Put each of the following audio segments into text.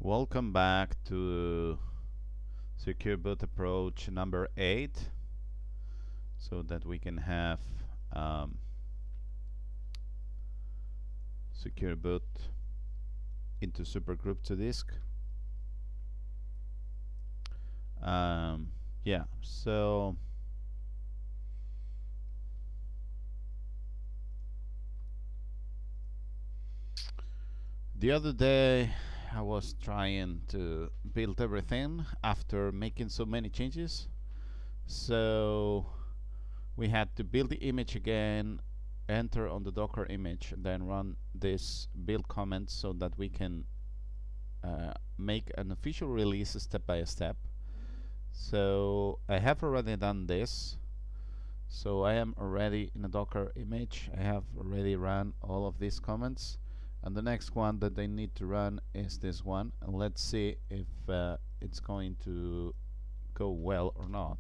Welcome back to Secure Boot approach number 8, so that we can have Secure Boot into Super Grub2 Disk. Yeah, so the other day I was trying to build everything after making so many changes, so we had to build the image again, enter on the Docker image, then run this build command so that we can make an official release step by step. So I have already done this. So I am already in a Docker image. I have already run all of these commands, and the next one that I need to run is this one, and let's see if it's going to go well or not.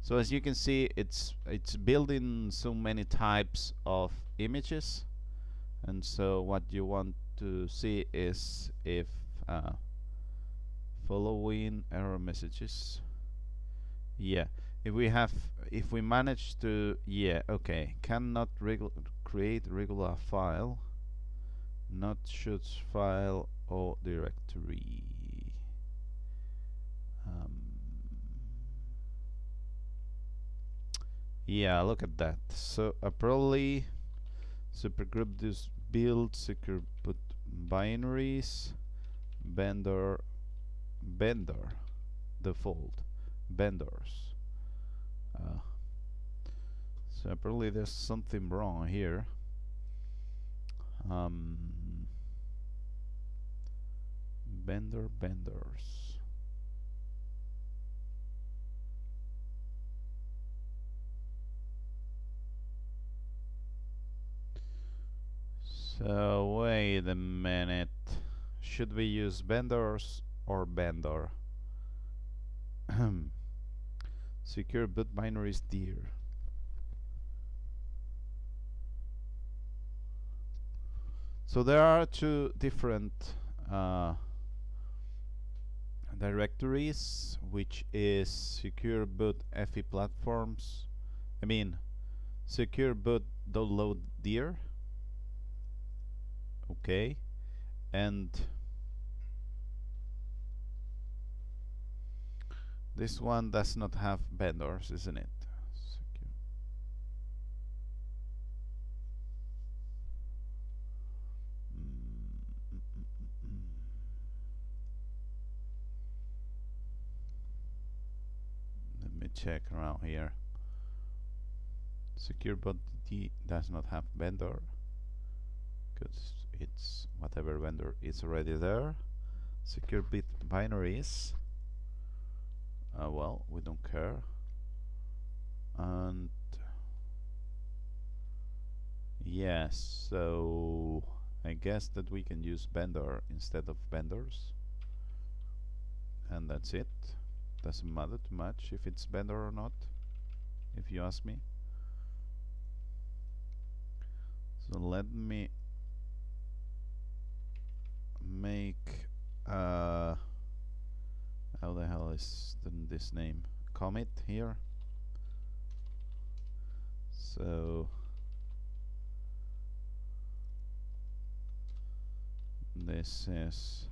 So as you can see, it's building so many types of images, and so what you want to see is if following error messages, if we manage to, cannot create regular file, not choose file or directory. Look at that. So probably Super Grub2 build secure boot binaries vendor default vendors. So probably there's something wrong here. Vendors. So wait a minute. Should we use vendors or vendor? Secure boot binaries dir. So there are two different directories, which is secure boot FE platforms. Secure boot download dir. Okay, and this one does not have vendors, isn't it? Let me check around here. Secure boot D does not have vendor, because it's whatever vendor is already there. Secure bit binaries, well, we don't care. And yes, so I guess that we can use vendor instead of vendors, and that's it. Doesn't matter too much if it's vendor or not, if you ask me. So let me make how the hell is this name? Commit here. So this is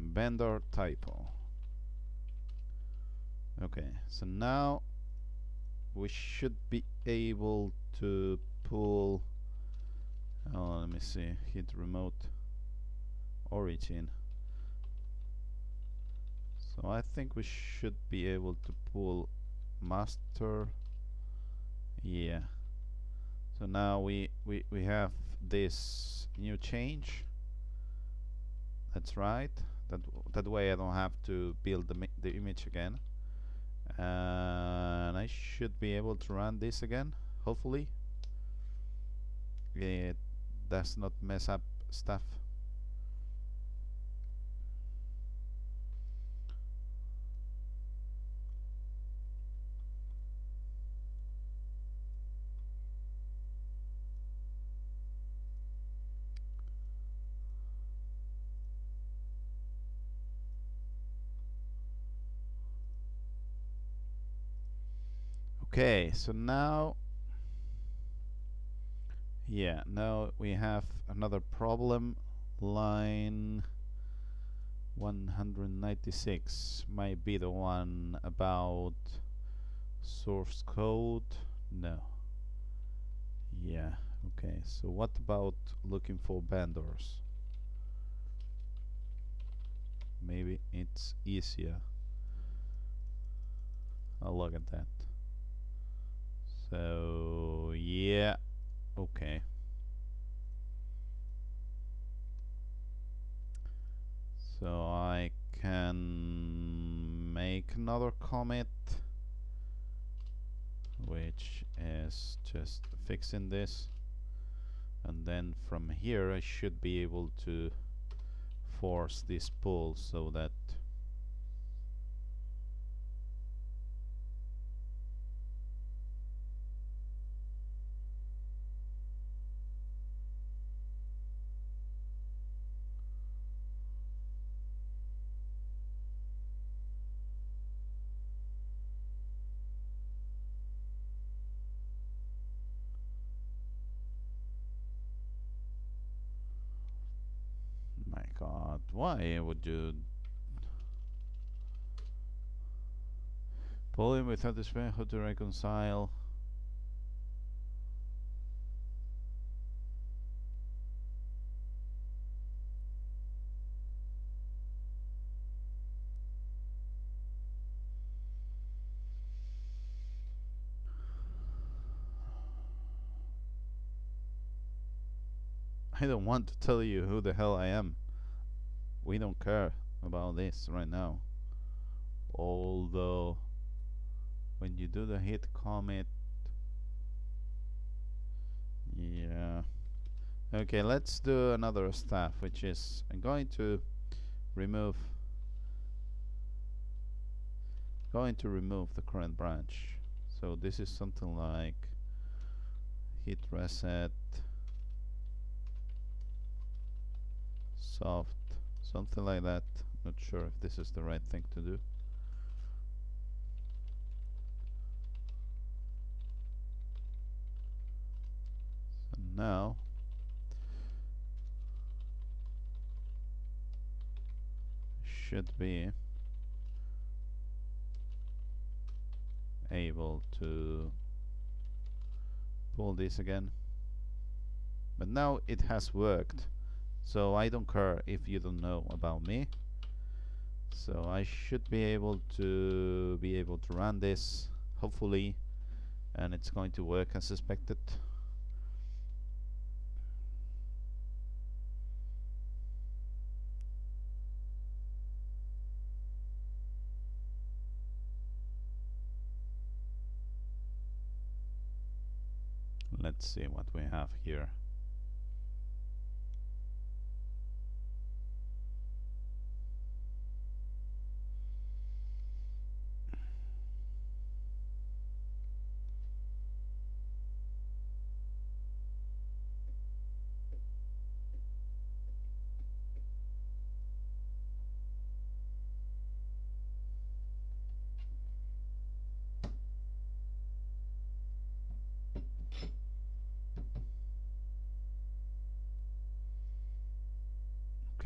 vendor typo. Okay, so now we should be able to pull, let me see, hit remote origin. So I think we should be able to pull master. So now we have this new change. That's right. That way I don't have to build the image again, and I should be able to run this again, hopefully. It does not mess up stuff. Okay, so now, yeah, now we have another problem. Line 196 might be the one about source code. No. Yeah, okay, so what about looking for vendors? Maybe it's easier. I'll look at that. So, yeah, okay. So I can make another commit, which is just fixing this, and then from here I should be able to force this pull so that my god, why would you pull in without displaying how to reconcile? I don't want to tell you who the hell I am. We don't care about this right now. Although, when you do the hit commit, yeah. Okay, let's do another stuff, which is I'm going to remove the current branch. So this is something like hit reset soft, something like that. Not sure if this is the right thing to do. So now should be able to pull this again, but now it has worked, so I don't care if you don't know about me. So I should be able to run this, hopefully, and it's going to work as expected. Let's see what we have here.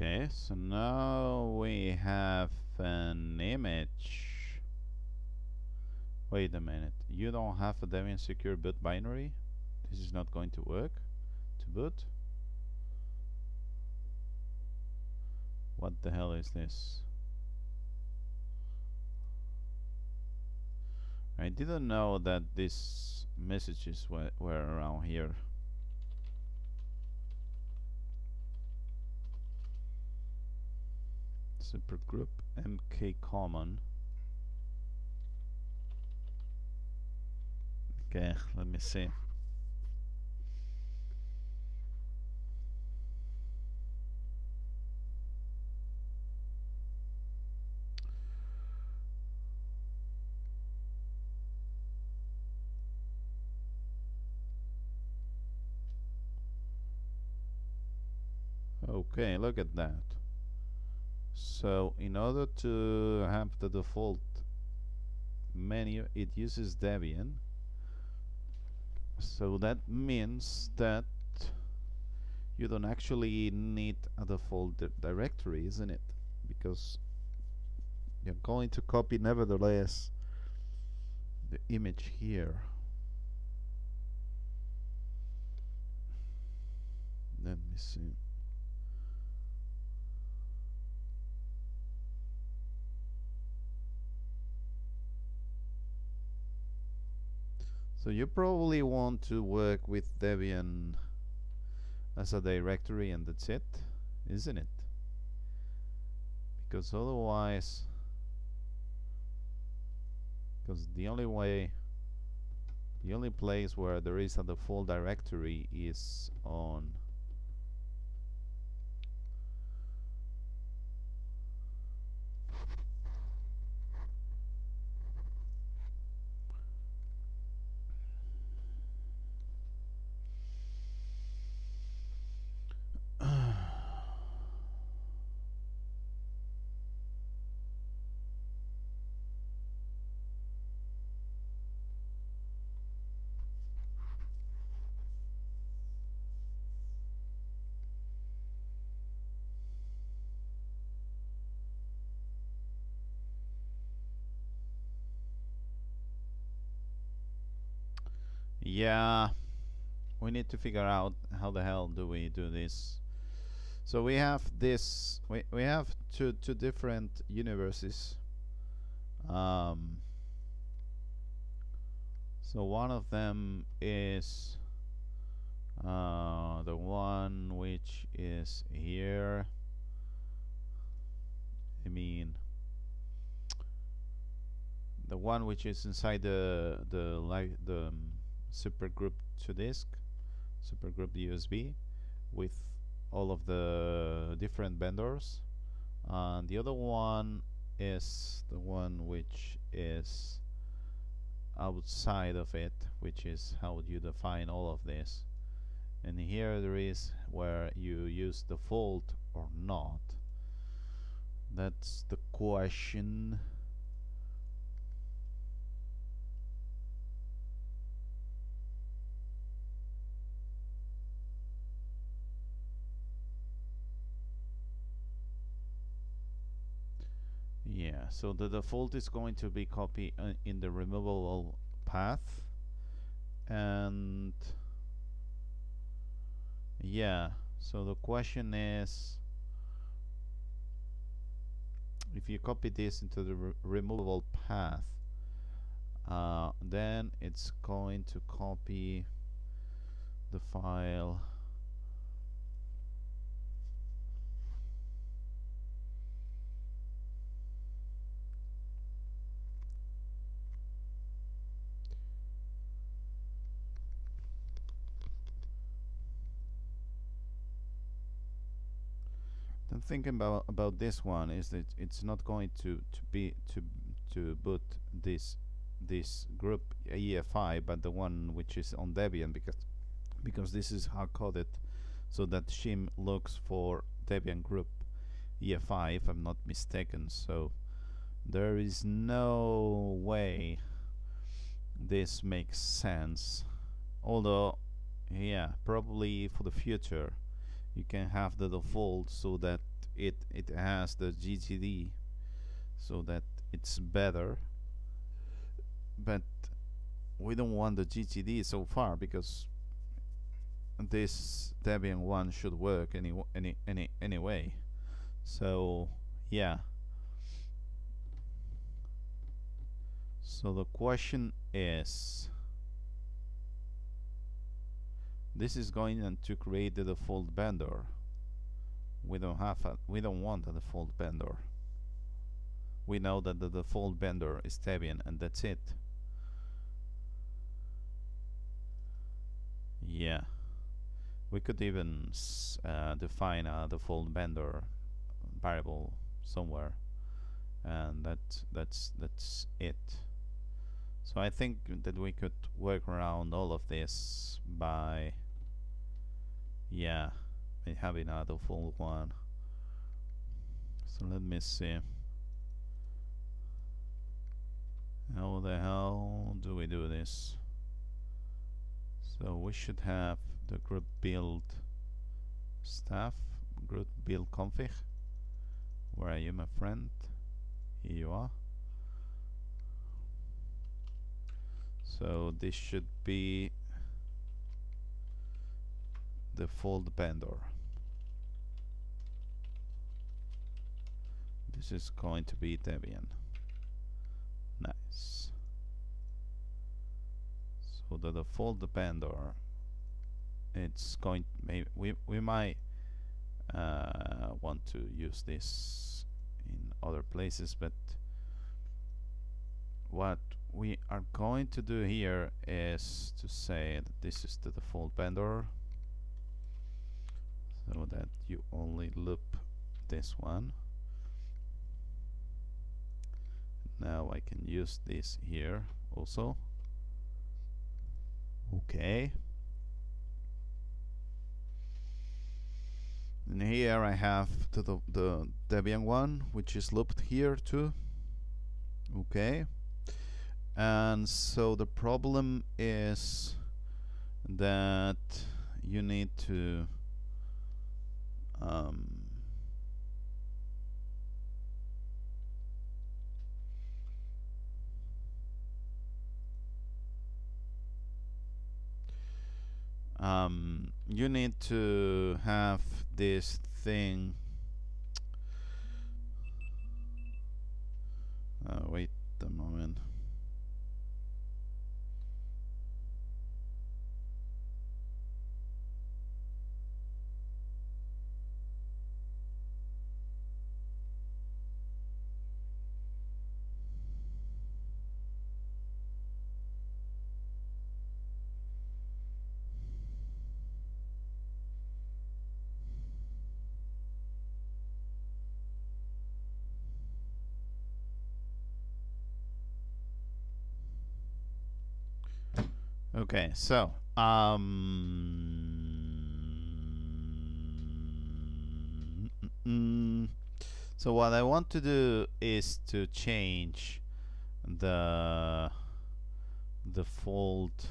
Okay, so now we have an image. Wait a minute, you don't have a Debian secure boot binary? This is not going to work to boot? What the hell is this? I didn't know that these messages were around here. Super Grub MK common. Okay, let me see. Okay, look at that. So in order to have the default menu, it uses Debian. So that means that you don't actually need a default directory, isn't it? Because you're going to copy nevertheless the image here. Let me see. So you probably want to work with Debian as a directory and that's it, isn't it? Because otherwise, because the only place where there is a default directory is on yeah, we need to figure out how the hell do we do this. So we have this, we have two different universes. So one of them is the one which is here. I mean, the one which is inside the Super Grub2 Disk, Super Grub USB, with all of the different vendors. And the other one is the one which is outside of it, which is how you define all of this. And here there is where you use default or not. That's the question. Yeah, so the default is going to be copied in the removable path, and yeah, so the question is, if you copy this into the removable path, then it's going to copy the file The thinking about this one is that it's not going to boot this group EFI, but the one which is on Debian, because this is hard coded, so that shim looks for Debian group EFI, if I'm not mistaken. So there is no way this makes sense. Although, yeah, probably for the future you can have the default so that it has the GTD, so that it's better. But we don't want the GTD so far, because this Debian one should work anyway. So yeah. So the question is, this is going to create the default vendor. We don't want a default vendor. We know that the default vendor is Debian, and that's it. Yeah, we could even define a default vendor variable somewhere, and that's it. So I think that we could work around all of this by, yeah, I have another default one. So let me see. How the hell do we do this? So we should have the group build stuff, group build config. Where are you, my friend? Here you are. So this should be the default vendor. This is going to be Debian. Nice. So the default vendor, it's going. Maybe we might want to use this in other places, but what we are going to do here is to say that this is the default vendor, so that you only loop this one. Now I can use this here also. Okay. And here I have the Debian one, which is looped here too. Okay. And so the problem is that you need to you need to have this thing. Wait a moment. Okay, so so what I want to do is to change the default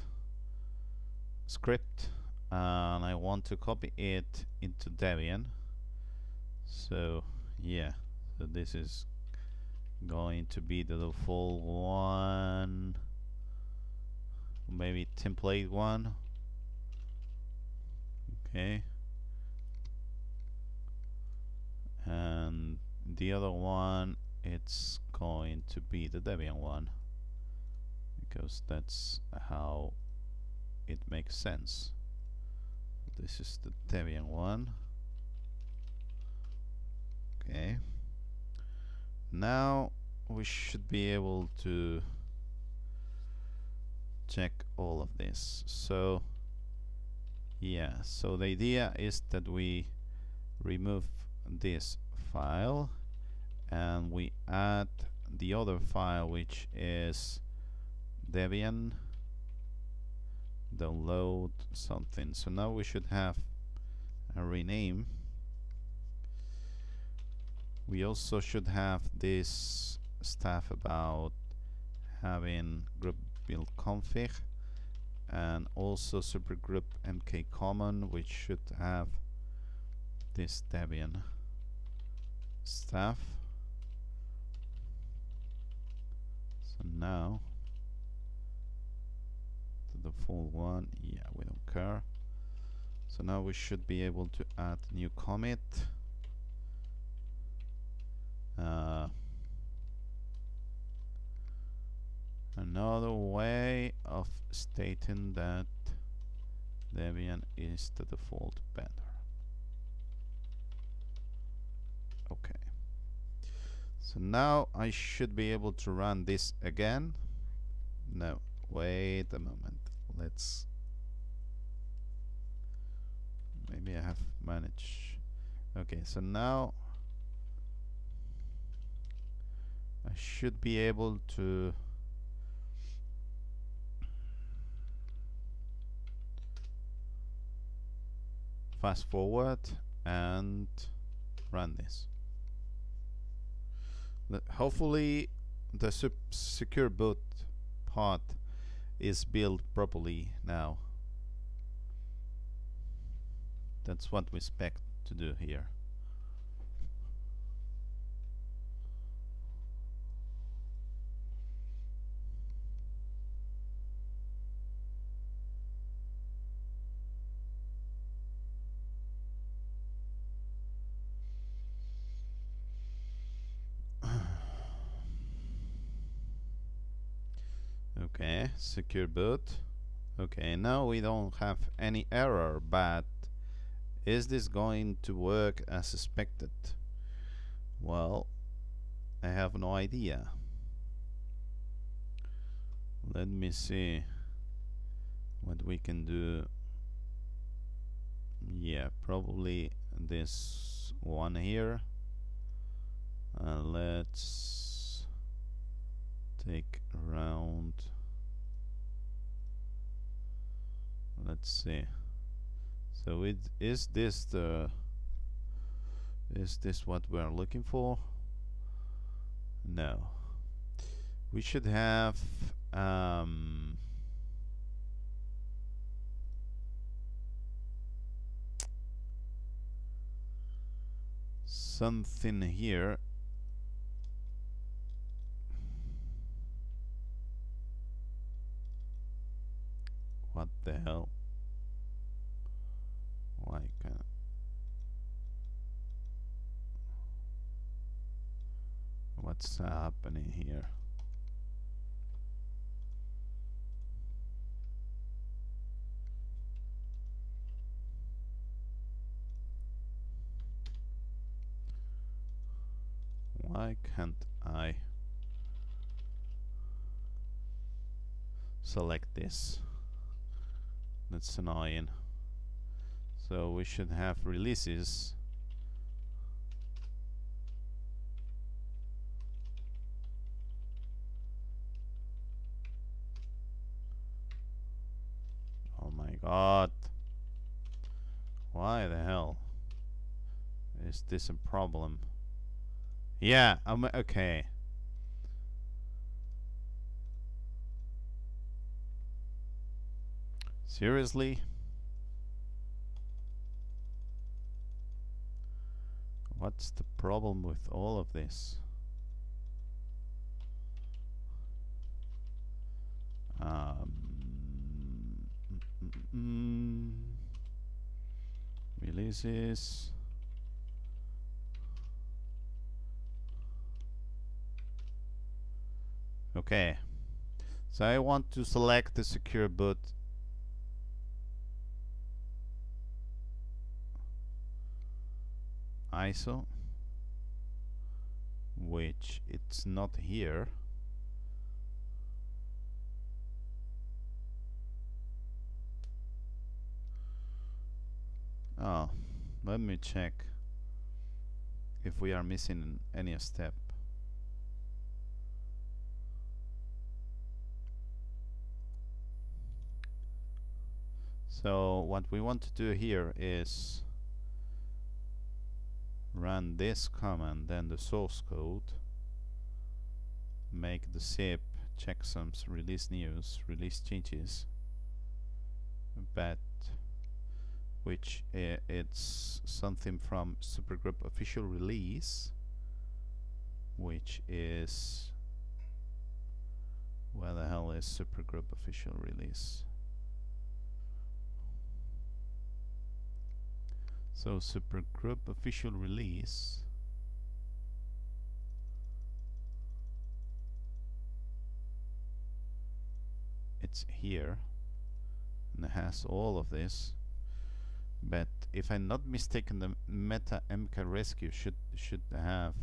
script, and I want to copy it into Debian. So yeah, so this is going to be the default one, maybe template one. Okay, and the other one, it's going to be the Debian one, because that's how it makes sense. This is the Debian one. Okay, now we should be able to check all of this. So yeah, so the idea is that we remove this file and we add the other file, which is Debian download something. So now we should have a rename. We also should have this stuff about having group build config, and also Super Grub MK common, which should have this Debian stuff. So now the default one, yeah, we don't care. So now we should be able to add new commit. Another way of stating that Debian is the default vendor. Okay. So now I should be able to run this again. No, wait a moment. Let's. Maybe I have managed. Okay, so now I should be able to fast forward and run this. Hopefully the secure boot pod is built properly now. That's what we expect to do here. Okay, secure boot. Okay, now we don't have any error, but is this going to work as expected? Well, I have no idea. Let me see what we can do. Yeah, probably this one here. Let's take around. Let's see. So is this what we're looking for? No. We should have something here. What the hell? Why can't? What's happening here? Why can't I select this? That's annoying. So we should have releases. Oh my god. Why the hell is this a problem? Yeah, okay. Seriously? What's the problem with all of this? Releases. Okay. So I want to select the secure boot ISO, which it's not here. Oh, let me check if we are missing any step. So what we want to do here is run this command, then the source code, make the zip, checksums, release news, release changes, but which it's something from Super Grub official release, which is, where the hell is Super Grub official release? So Super Grub official release it's here and it has all of this, but if I'm not mistaken, the Meta MK Rescue should have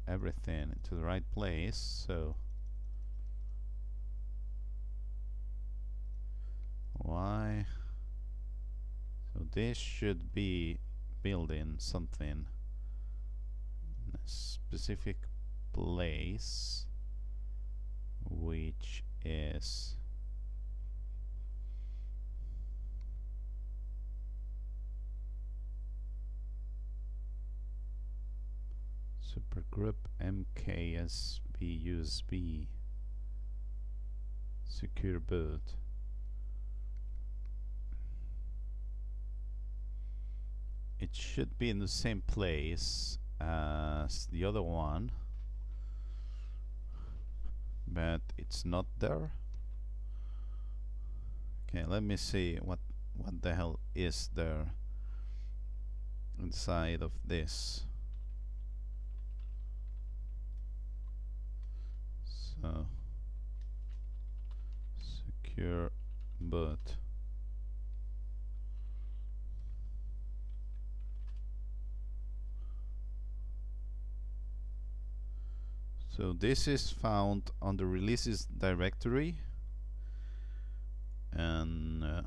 everything to the right place. So why? So this should be building something in a specific place, which is Super Grub MKSB USB secure boot. It should be in the same place as the other one, but it's not there. Okay, let me see what the hell is there inside of this. So secure boot. So this is found on the releases directory, and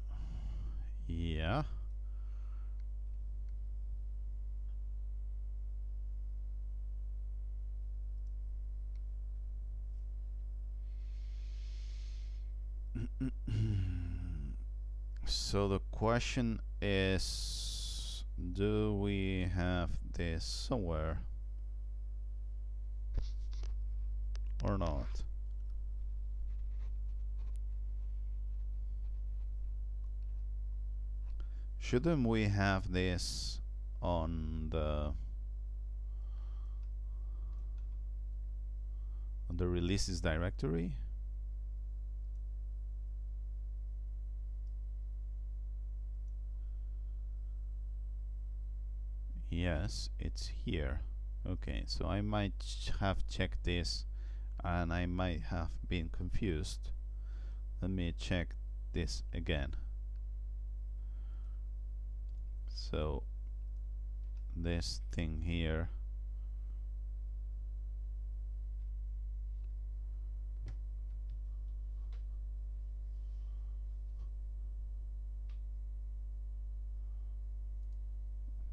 yeah. So the question is, do we have this somewhere or not? Shouldn't we have this on the releases directory? Yes, it's here. Okay, so I might have checked this and I might have been confused. Let me check this again. So this thing here,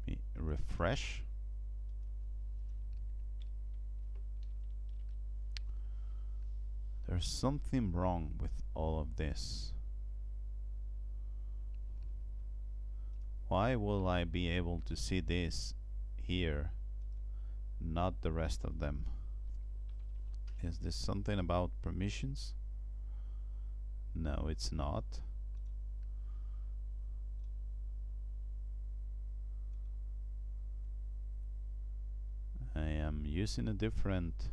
let me refresh. There's something wrong with all of this. Why will I be able to see this here, not the rest of them? Is this something about permissions? No, it's not. I am using a different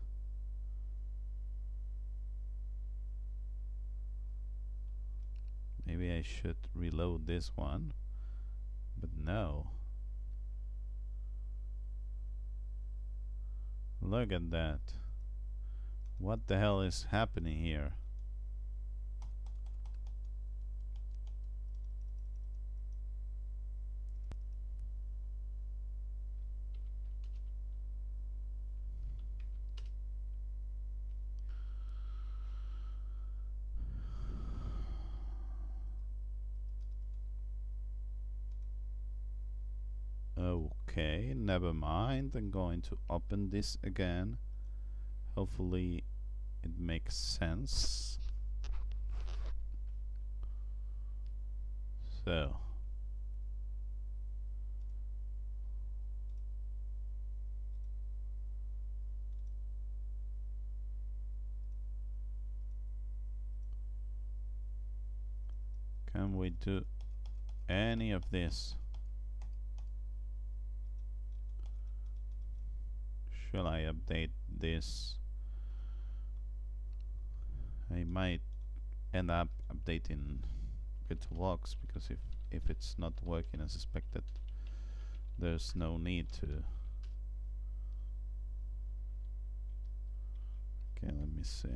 maybe I should reload this one, but no. Look at that. What the hell is happening here? Okay, never mind. I'm going to open this again. Hopefully it makes sense. So can we do any of this? Shall I update this? I might end up updating Virtualbox because if it's not working as expected, there's no need to. Okay, let me see.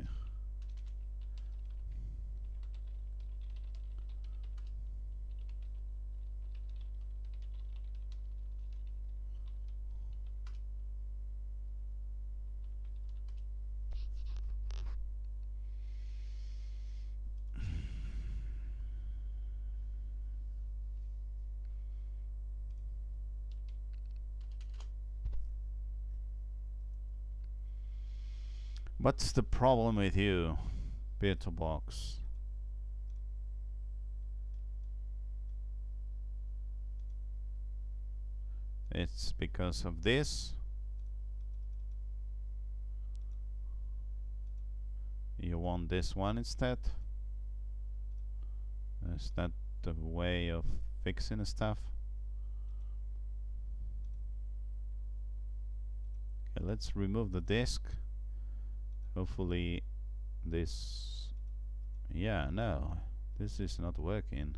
What's the problem with you, Virtualbox? It's because of this. You want this one instead? Is that the way of fixing stuff? Okay, let's remove the disk. Hopefully this... Yeah, no, this is not working.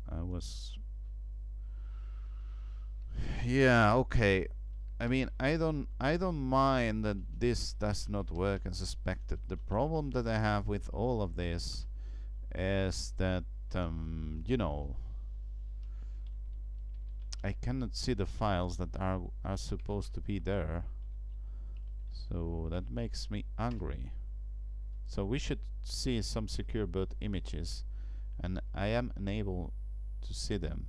I was... Yeah, okay. I mean, I don't mind that this does not work as expected. The problem that I have with all of this is that you know, I cannot see the files that are supposed to be there. So that makes me angry. So we should see some secure boot images, and I am unable to see them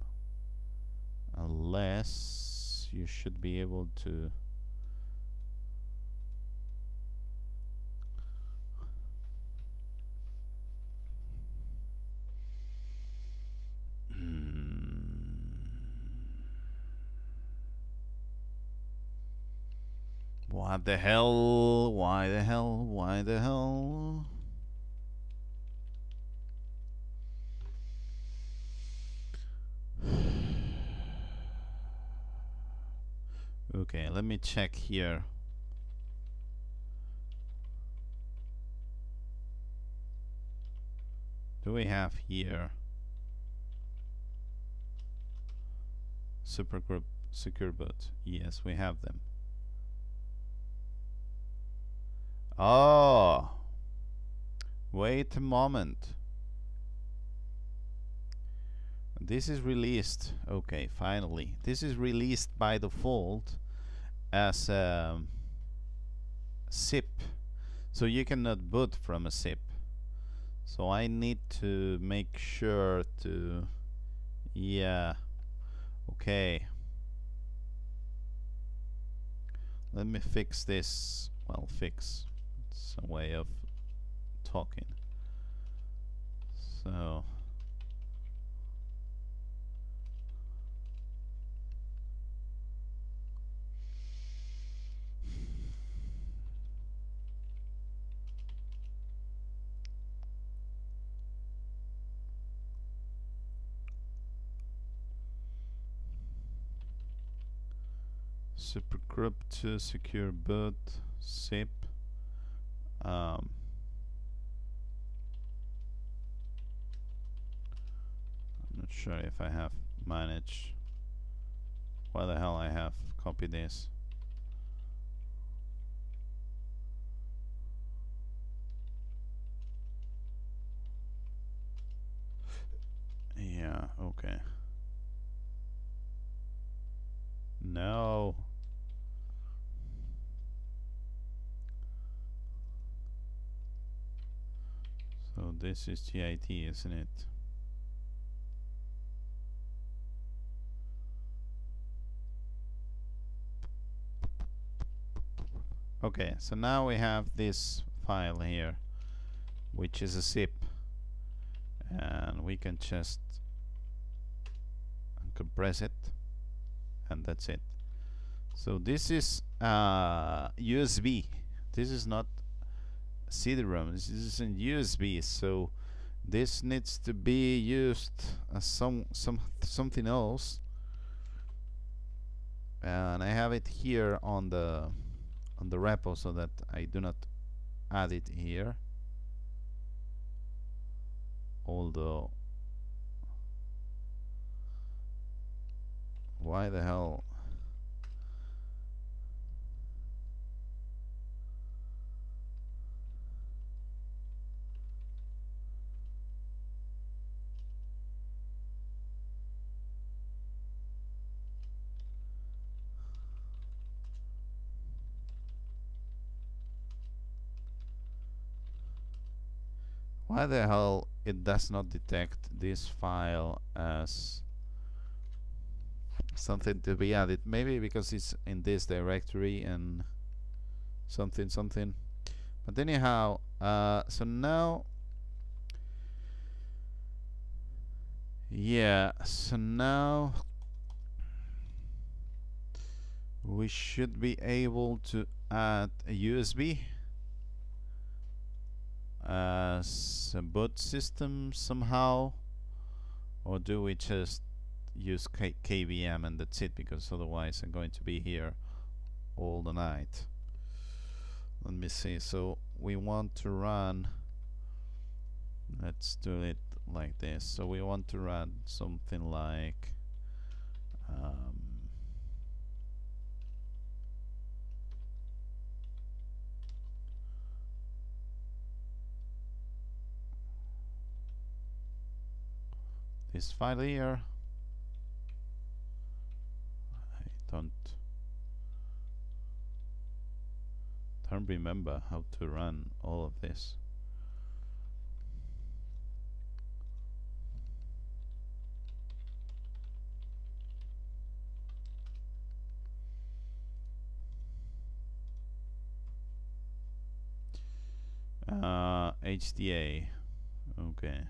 unless you should be able to. What the hell? Why the hell? Why the hell? Okay, let me check here. Do we have here Super Grub secure boot? Yes, we have them. Oh, wait a moment. This is released. Okay, finally. This is released by default as a zip. So you cannot boot from a zip. So I need to make sure to... Yeah. Okay. Let me fix this. Well, fix. It's a way of talking. So... Super Grub2 secure boot zip. I'm not sure if I have managed. Why the hell I have copied this? Yeah, okay. No. So this is GIT, isn't it? Okay, so now we have this file here, which is a zip, and we can just compress it, and that's it. So this is USB. This is not CD-ROM. This is in USB. So this needs to be used as something else. And I have it here on the repo so that I do not add it here. Although, why the hell? Why the hell it does not detect this file as something to be added? Maybe because it's in this directory and something. But anyhow, so now, yeah, so now we should be able to add a USB. as a boot system somehow, or do we just use KVM and that's it, because otherwise I'm going to be here all the night. Let me see. So we want to run, let's do it like this. So we want to run something like this file here. I don't remember how to run all of this. HDA. Okay.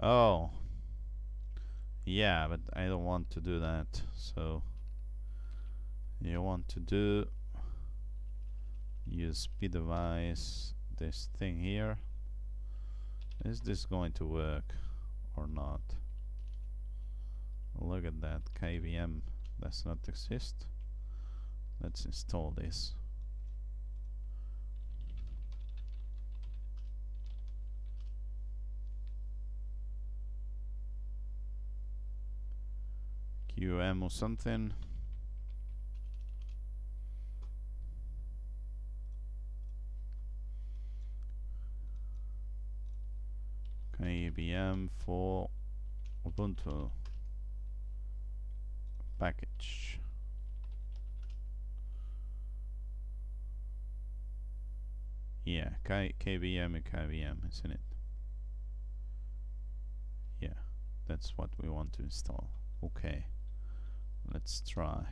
Oh. Yeah, but I don't want to do that. So you want to do USB device, this thing here. Is this going to work or not? Look at that, KVM does not exist. Let's install this. QM or something. KVM for Ubuntu package. Yeah, KVM and KVM, isn't it? Yeah, that's what we want to install. Okay, let's try.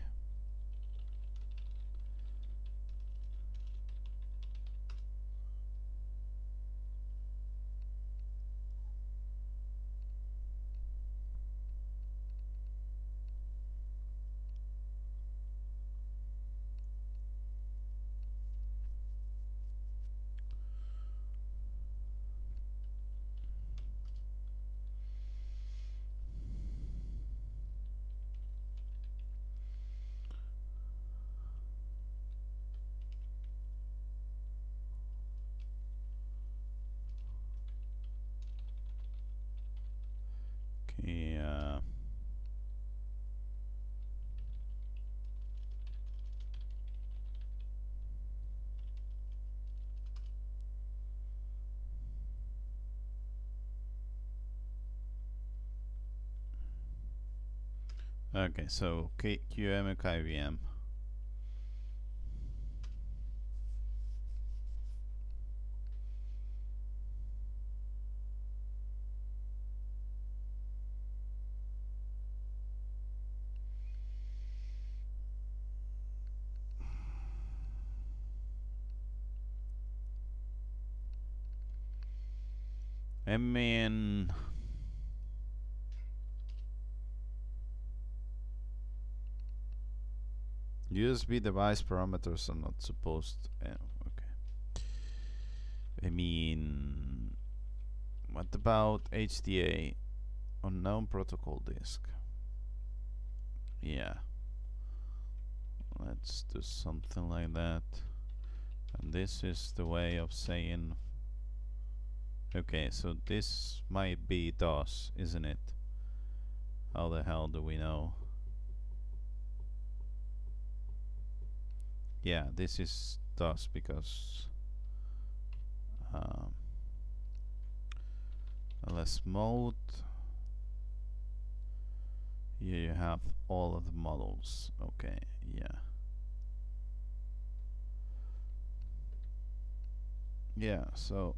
Okay, so QM and KVM. I mean, USB device parameters are not supposed to, okay. I mean, what about HDA? Unknown protocol disk. Yeah. Let's do something like that. And this is the way of saying, okay, so this might be DOS, isn't it? How the hell do we know? Yeah, this is DOS because LS mode. Here you have all of the models. Okay, yeah. Yeah, so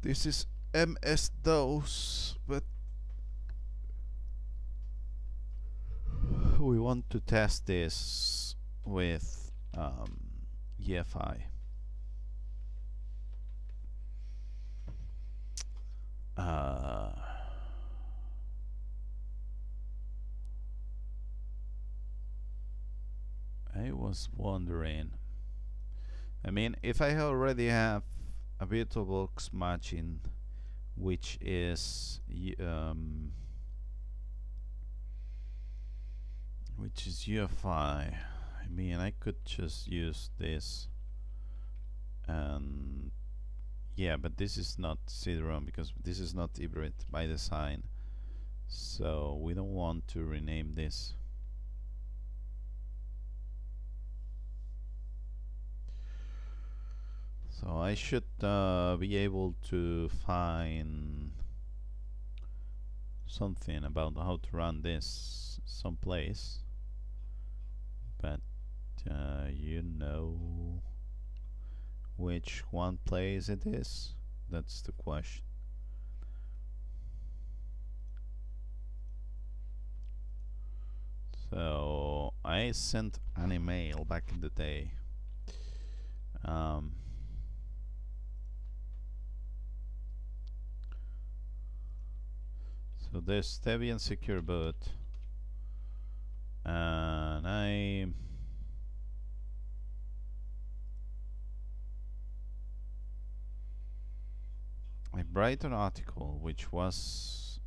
this is MS-DOS, but we want to test this with EFI. was wondering. I mean, if I already have a VirtualBox machine, which is UEFI, I mean, I could just use this, and yeah, but this is not CD-ROM because this is not hybrid by design, so we don't want to rename this. So I should be able to find something about how to run this someplace, but you know which one place it is? That's the question. So I sent an email back in the day. So there's Debian Secure Boot, and I write an article which was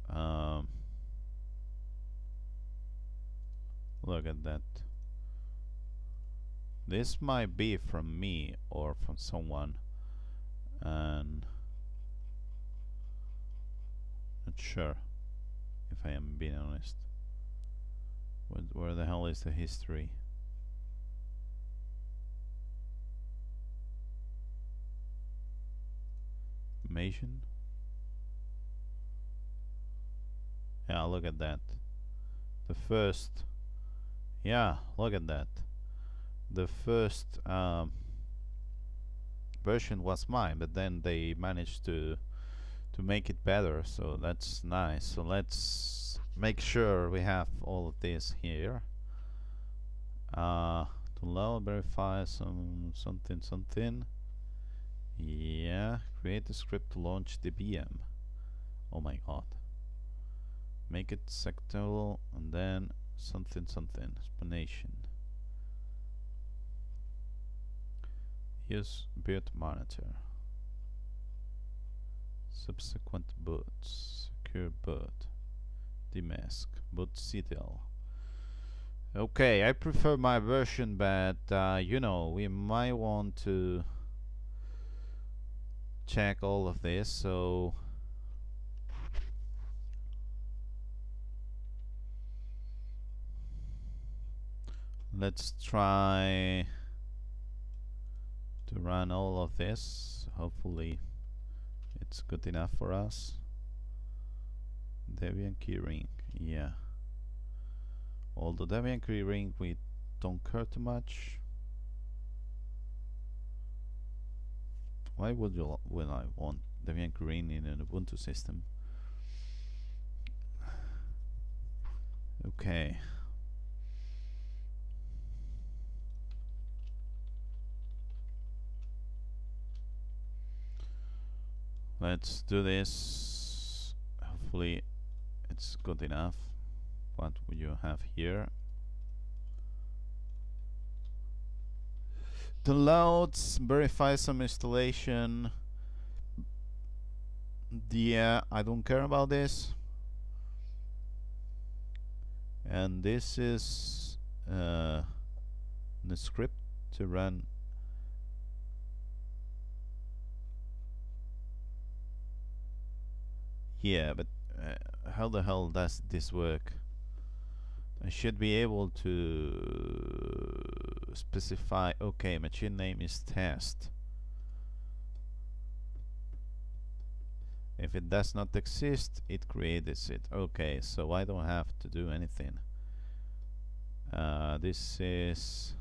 look at that. This might be from me or from someone, and not sure if I am being honest. Where the hell is the history? Information? Yeah, look at that. The first, yeah, look at that. The first version was mine, but then they managed to make it better, so that's nice. So let's make sure we have all of this here. To load, verify something. Yeah, create a script to launch the VM. Oh my god. Make it sectable and then something explanation. Use boot monitor. Subsequent boots. Secure boot. Demask. Boot citadel. Okay, I prefer my version, but you know, we might want to check all of this, so let's try to run all of this. Hopefully it's good enough for us. Debian keyring, yeah. Although Debian keyring we don't care too much. Why would I want Debian keyring in an Ubuntu system? Okay. Let's do this. Hopefully it's good enough. What would you have here? Downloads, verify some installation. Yeah, I don't care about this. And this is the script to run. Yeah, but how the hell does this work? I should be able to specify, okay, machine name is test. If it does not exist, it creates it. Okay, so I don't have to do anything. This is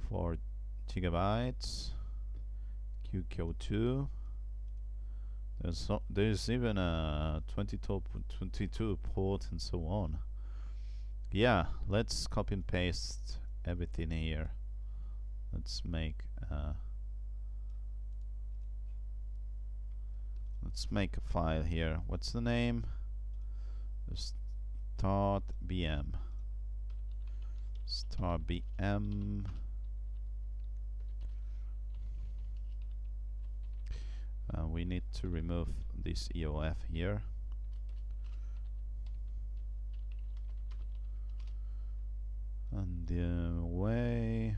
4 gigabytes. QQ2. There's even a 22 port and so on. Yeah, let's copy and paste everything here. Let's make a file here. What's the name? Start VM. Star BM. We need to remove this EOF here. And the way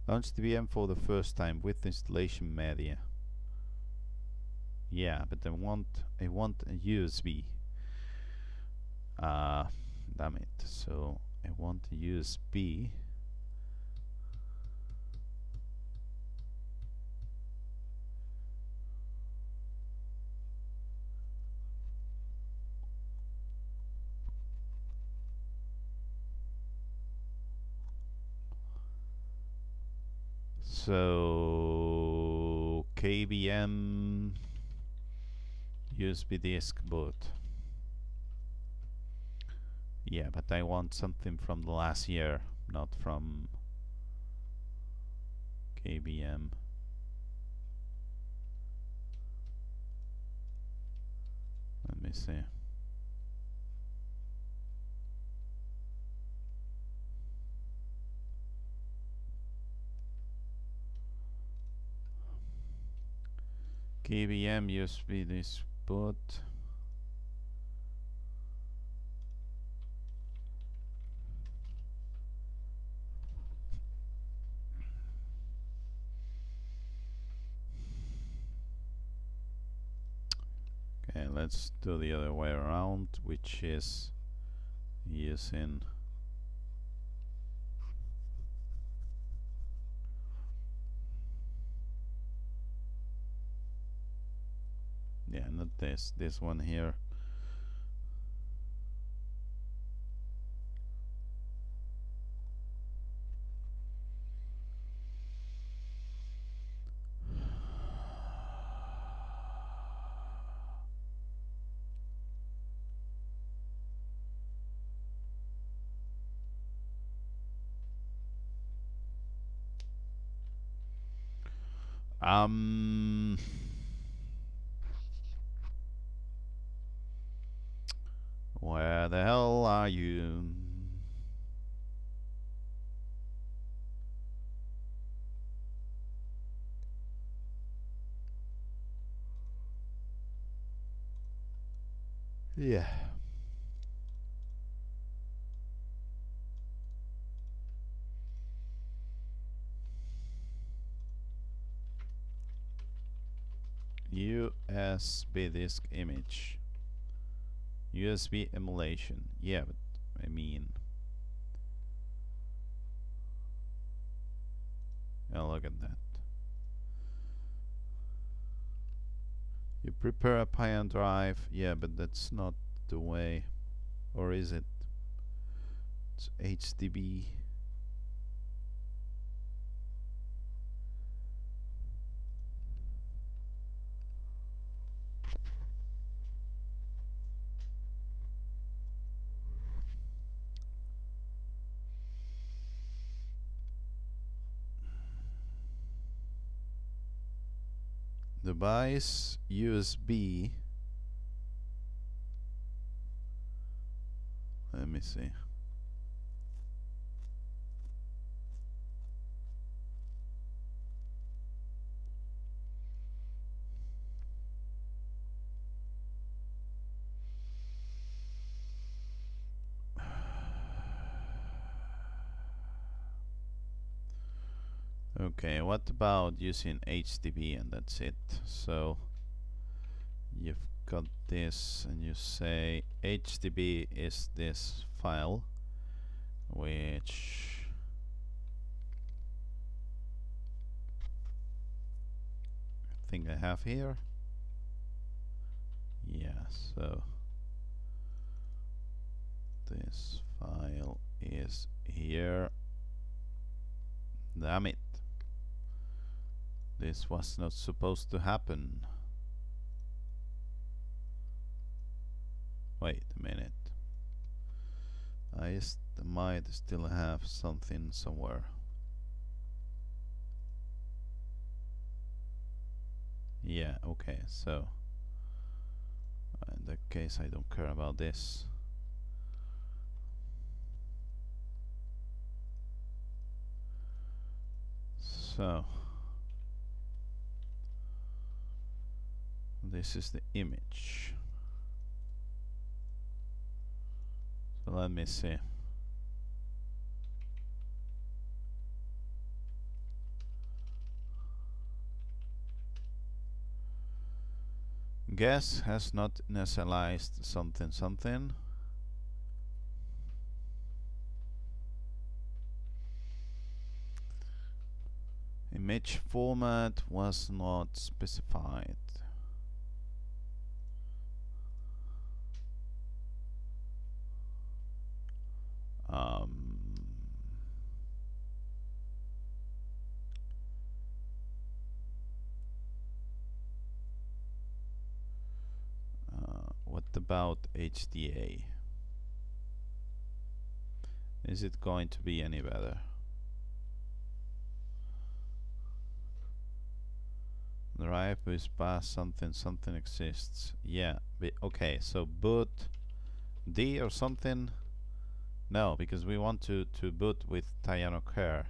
launch the VM for the first time with installation media. Yeah, but I want a USB. Damn it. So I want a USB. So KBM USB disk boot. Yeah, but I want something from the last year, not from KBM. Let me see. KBM USB disk boot. Okay, let's do the other way around, which is using not this one here. Where the hell are you? Yeah. USB disk image. USB emulation. Yeah, but I mean, oh, look at that. You prepare a Pine drive. Yeah, but that's not the way. Or is it? It's HDB. Device USB. Let me see. Okay, what about using HDB and that's it? So you've got this and you say HDB is this file, which I think I have here. Yeah, so this file is here. Damn it. This was not supposed to happen. Wait a minute. I might still have something somewhere. Yeah, okay, so in that case I don't care about this. So this is the image. So let me see. Guess has not initialized something something. Image format was not specified. What about HDA? Is it going to be any better? Drive with pass something something exists. Yeah, okay, so boot D or something. No, because we want to boot with Tyano Care.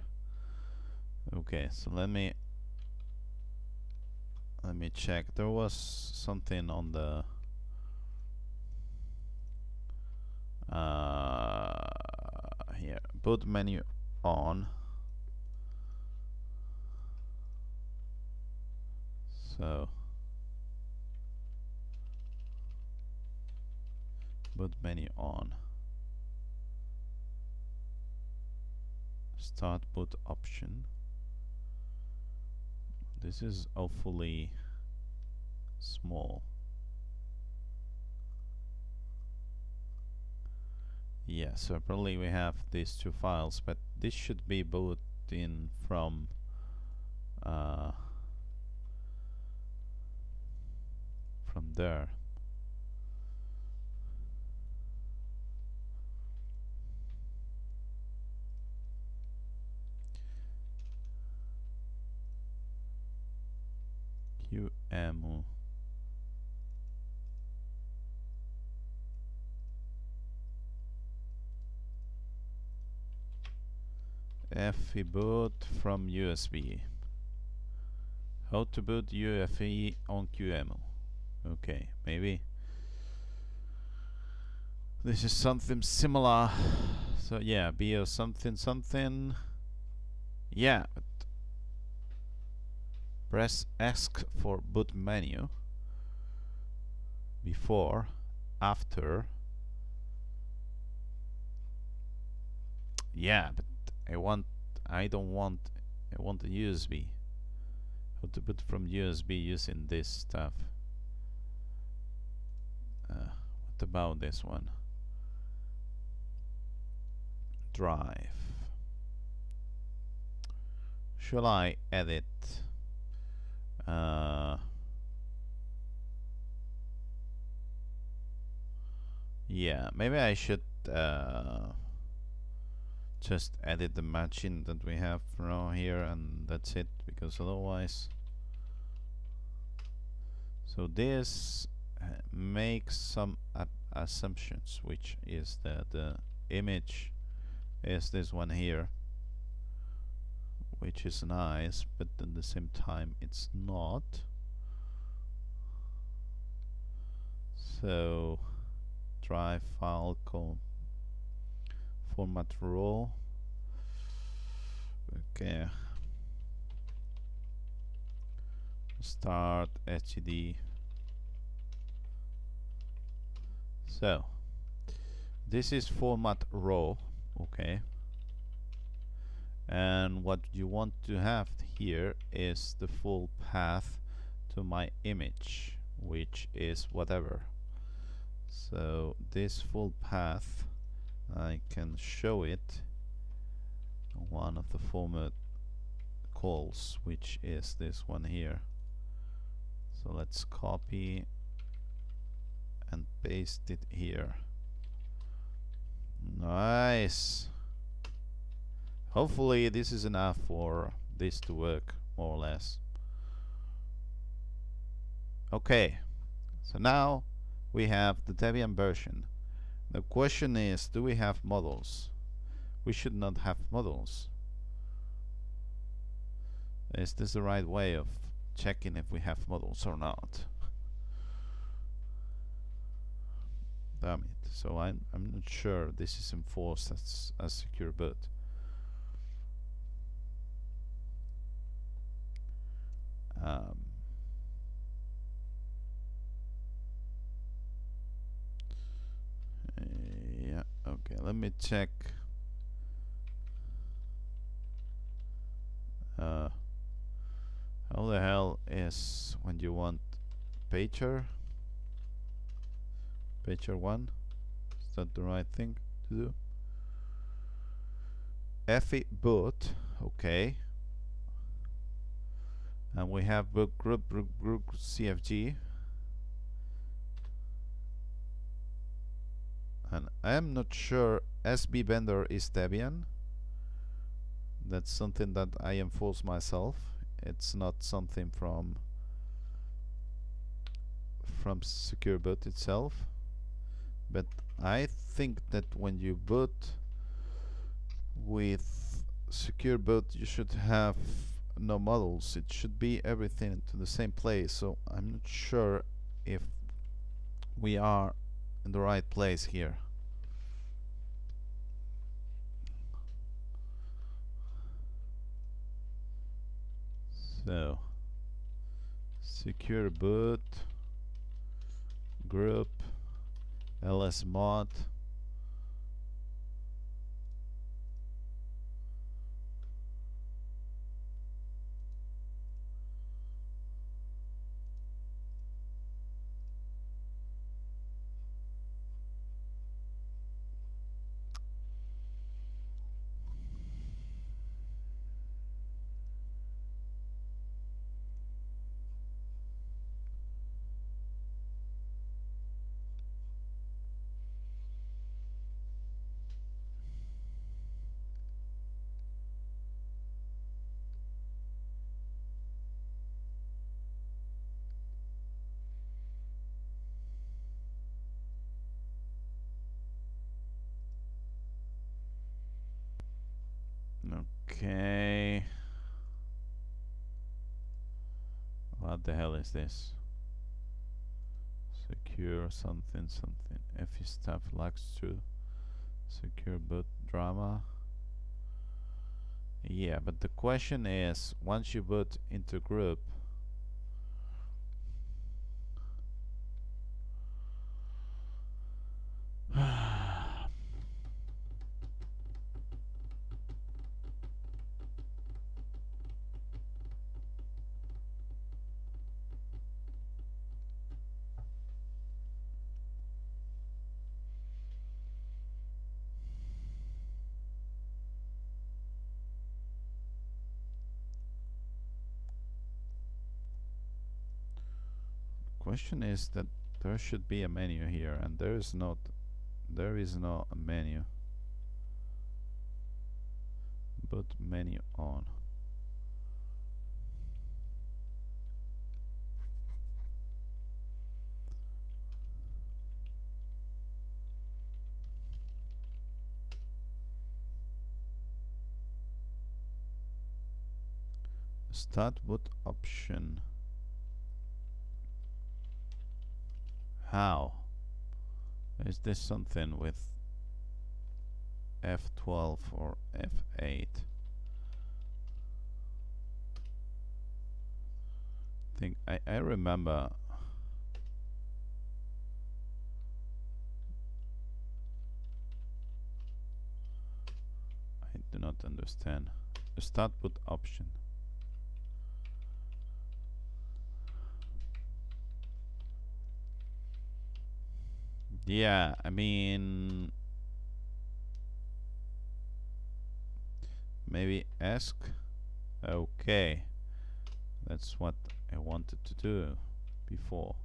Okay, so let me check. There was something on the here, boot menu on. So boot menu on. Start boot option. This is awfully small. Yeah, so probably we have these two files, but this should be boot in from there. QEMU. FE boot from USB. How to boot UEFI on QEMU. Okay, maybe this is something similar. So yeah, BO something something. Yeah, but press ask for boot menu before, after. Yeah, but I want a USB. How to boot from USB using this stuff. What about this one? Drive. Shall I edit? Yeah, maybe I should just edit the matching that we have from here, and that's it, because otherwise. So this makes some assumptions, which is that the image is this one here, which is nice, but at the same time it's not. So drive file format raw. Okay, start HDD. So this is format raw. Okay, and what you want to have here is the full path to my image, which is whatever. So this full path, I can show it on one of the format calls, which is this one here. So let's copy and paste it here. Nice. Hopefully this is enough for this to work, more or less. Okay, so now we have the Debian version. The question is, do we have models? We should not have models. Is this the right way of checking if we have models or not? Damn it. So I'm not sure this is enforced as secure boot. Yeah, okay, let me check. How the hell is when you want pager 1? Is that the right thing to do? FE boot, okay. And we have boot group CFG. And I am not sure SB vendor is Debian. That's something that I enforce myself. It's not something from secure boot itself. But I think that when you boot with secure boot, you should have no models. It should be everything to the same place. So I'm not sure if we are in the right place here. So secure boot group ls mod Okay. What the hell is this? Secure something something. FE stuff likes to secure boot drama. Yeah, but the question is, once you boot into group, question is that there should be a menu here, and there is no menu. Boot menu on. Start boot option. How? Is this something with F12 or F8? I remember I do not understand. Start boot option. Yeah, I mean, maybe ask. Okay, that's what I wanted to do before.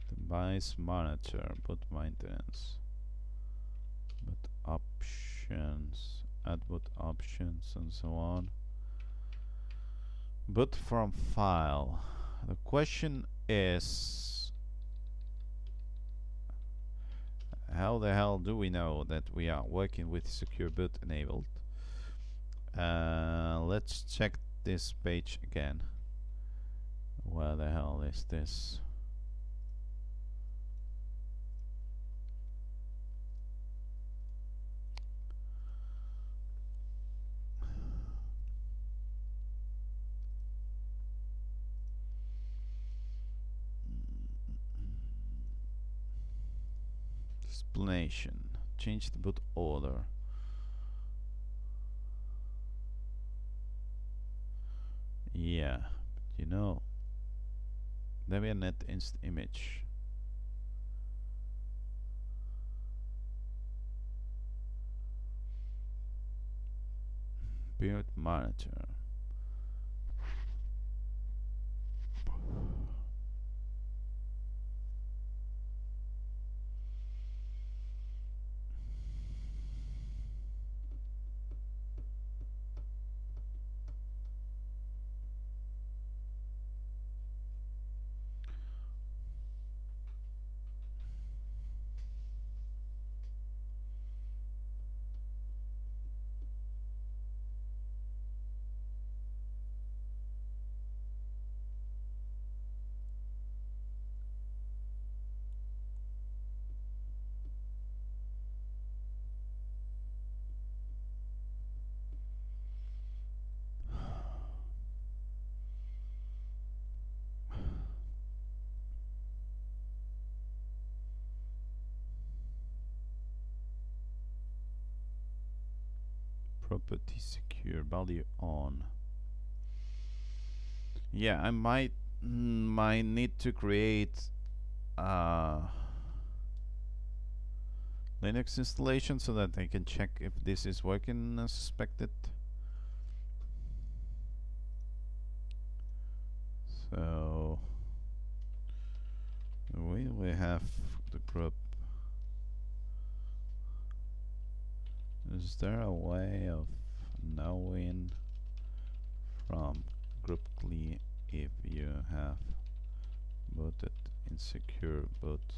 Device manager, boot maintenance, boot options, add boot options and so on. Boot from file. The question is, how the hell do we know that we are working with secure boot enabled? Let's check this page again. Where the hell is this? Explanation. Change the boot order. Yeah, but you know, Debian.net inst image. Boot monitor. Property secure value on. Yeah, I might need to create Linux installation so that I can check if this is working as expected. So we have the group. Is there a way of knowing from group CLI if you have booted in secure boot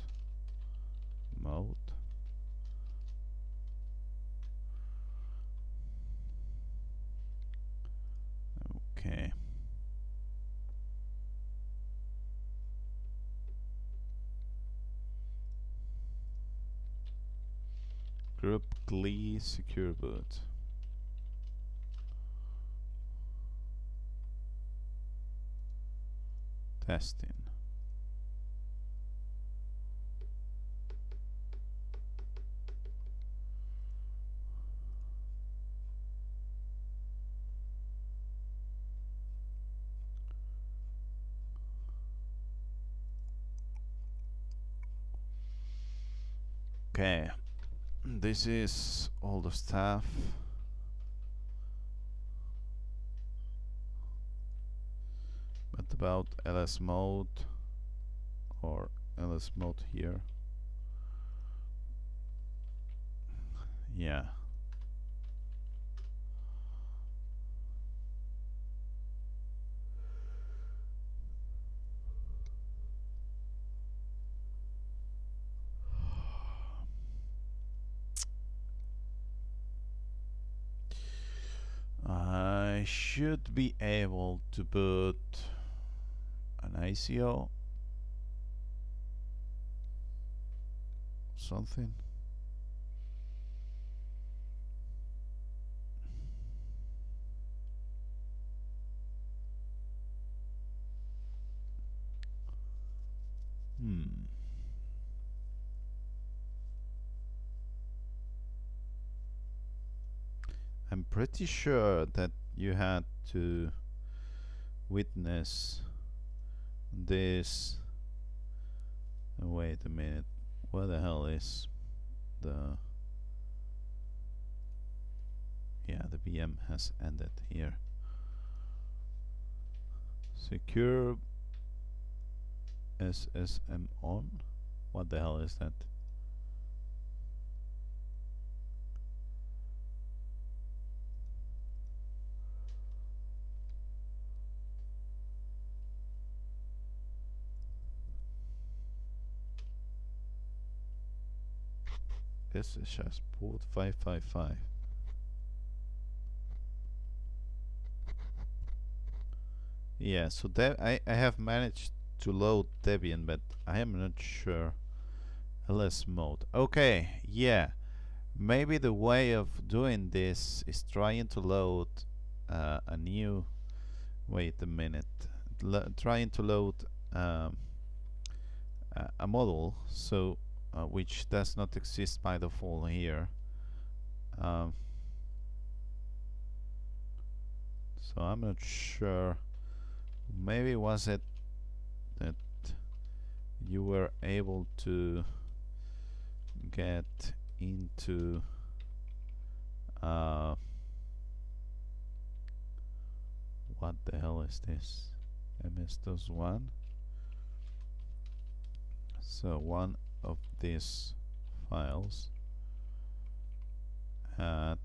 mode? Okay. Group CLI secure boot. Testing. Okay, this is all the stuff. But about ls mode or ls mode here. Yeah. I should be able to put an ICO, something. I'm pretty sure that you had to witness this. Wait a minute, where the hell is the... Yeah, the VM has ended here. Secure SSM on? What the hell is that? this is just port 555. Yeah, so I have managed to load Debian, but I am not sure. LS mode. Okay, yeah. Maybe the way of doing this is trying to load a new. Wait a minute. Trying to load um, a model, so which does not exist by default here. Um, so I'm not sure. Maybe was it that you were able to get into what the hell is this? MS-DOS1. So one of these files had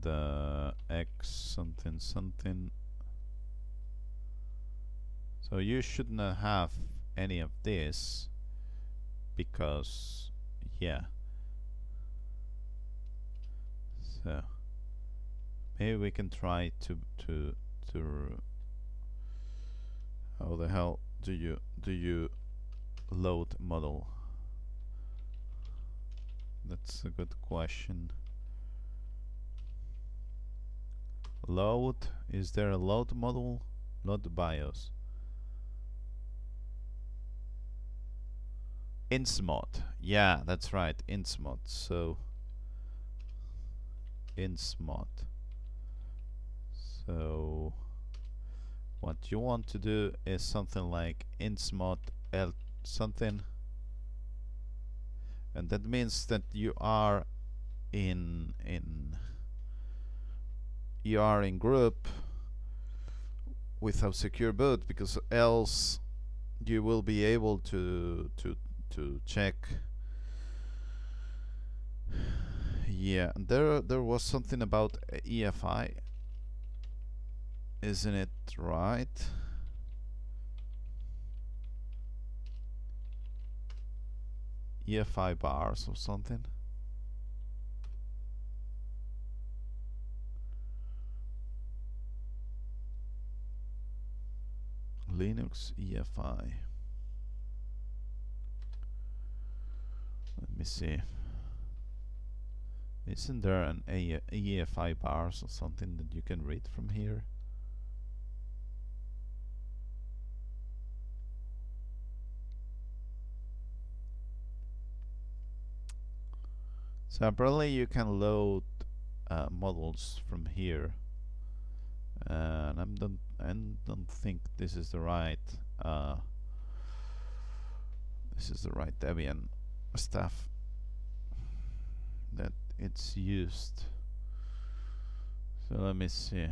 the X something something. So you should not have any of this because, yeah. So maybe we can try to how the hell do you load model? That's a good question. Load, is there a load model? Load BIOS. Insmod, yeah, that's right, insmod. So insmod. So what you want to do is something like insmod l something, and that means that you are in group without secure boot, because else you will be able to check. Yeah, there was something about EFI, isn't it right? EFI bars or something. Linux EFI. Let me see. Isn't there an EFI bars or something that you can read from here? So apparently you can load models from here, and I don't think this is the right Debian stuff that it's used. So let me see.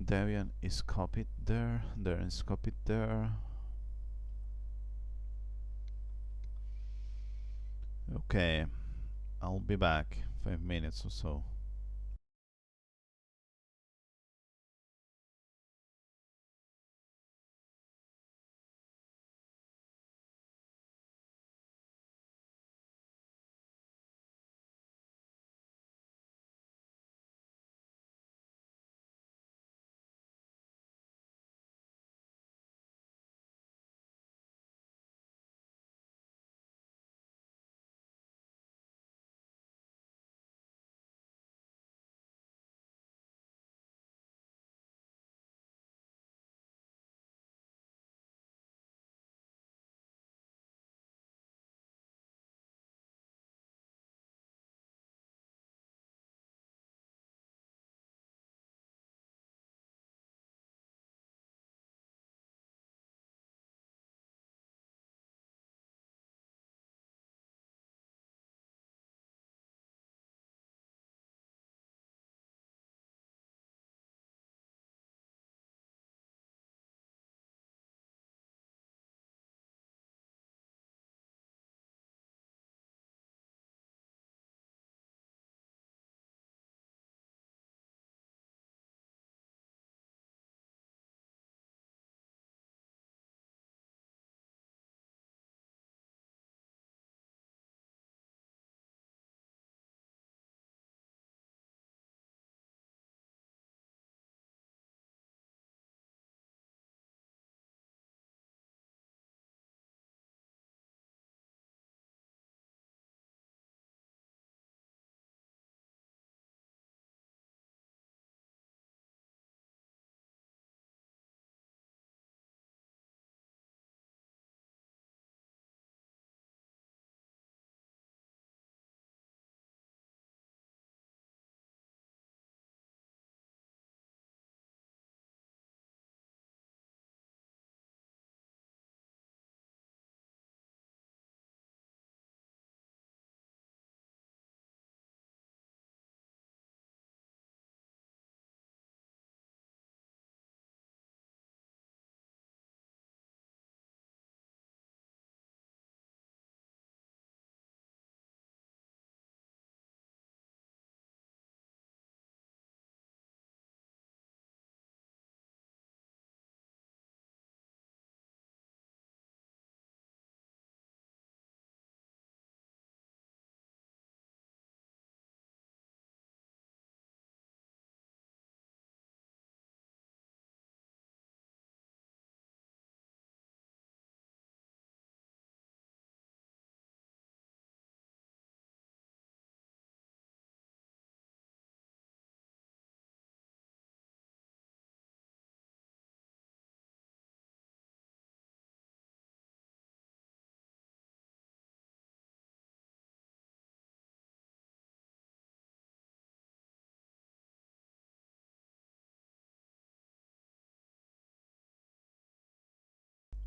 Debian is copied there, there is copied there. Okay, I'll be back 5 minutes or so.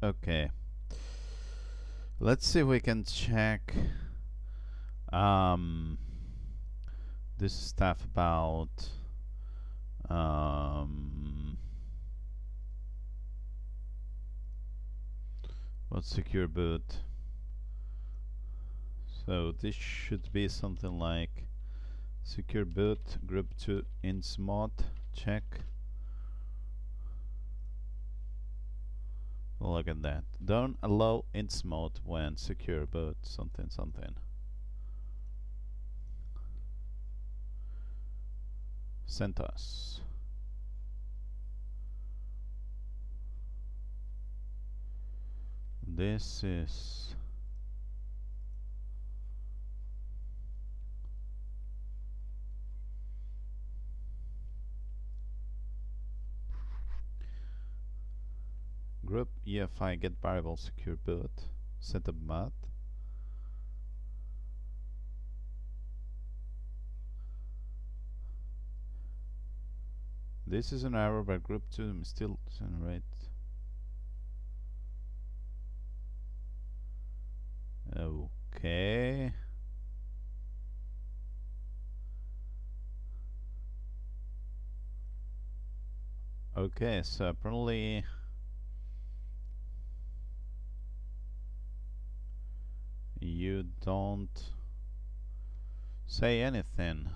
Okay. Let's see if we can check this stuff about secure boot. So this should be something like secure boot group2 ins mod check. Look at that. Don't allow ins mode when secure boot something something. CentOS. This is group EFI get variable secure boot setup mod. This is an error, but group2 still generate. Okay. Okay, so apparently you don't say anything.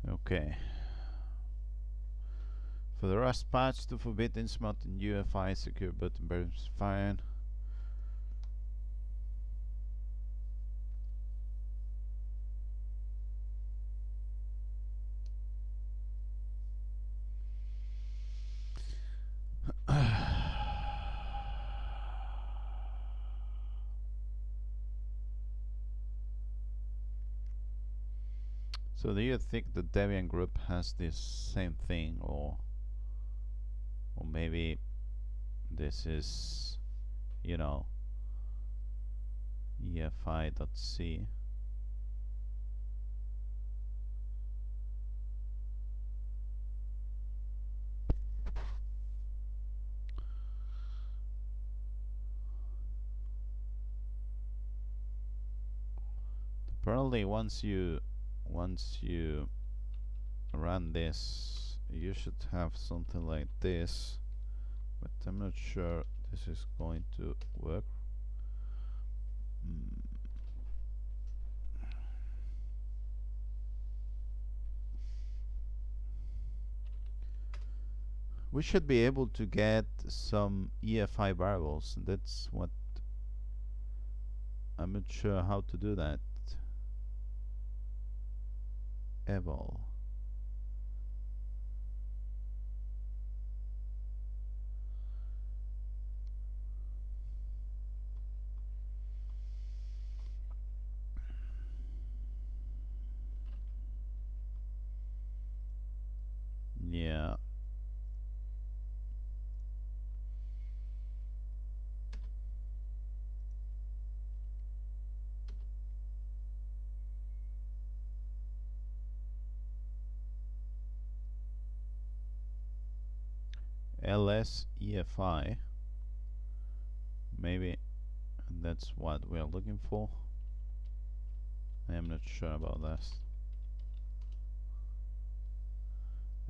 Okay. For the Rust patch to forbid insmod and UEFI secure button bears fine. So do you think the Debian group has this same thing, or maybe this is, you know, EFI.c? Apparently once you run this, you should have something like this, but I'm not sure this is going to work. We should be able to get some EFI variables. That's what I'm not sure how to do that. Evol. Yeah. ls EFI. Maybe that's what we're looking for. I am not sure about this.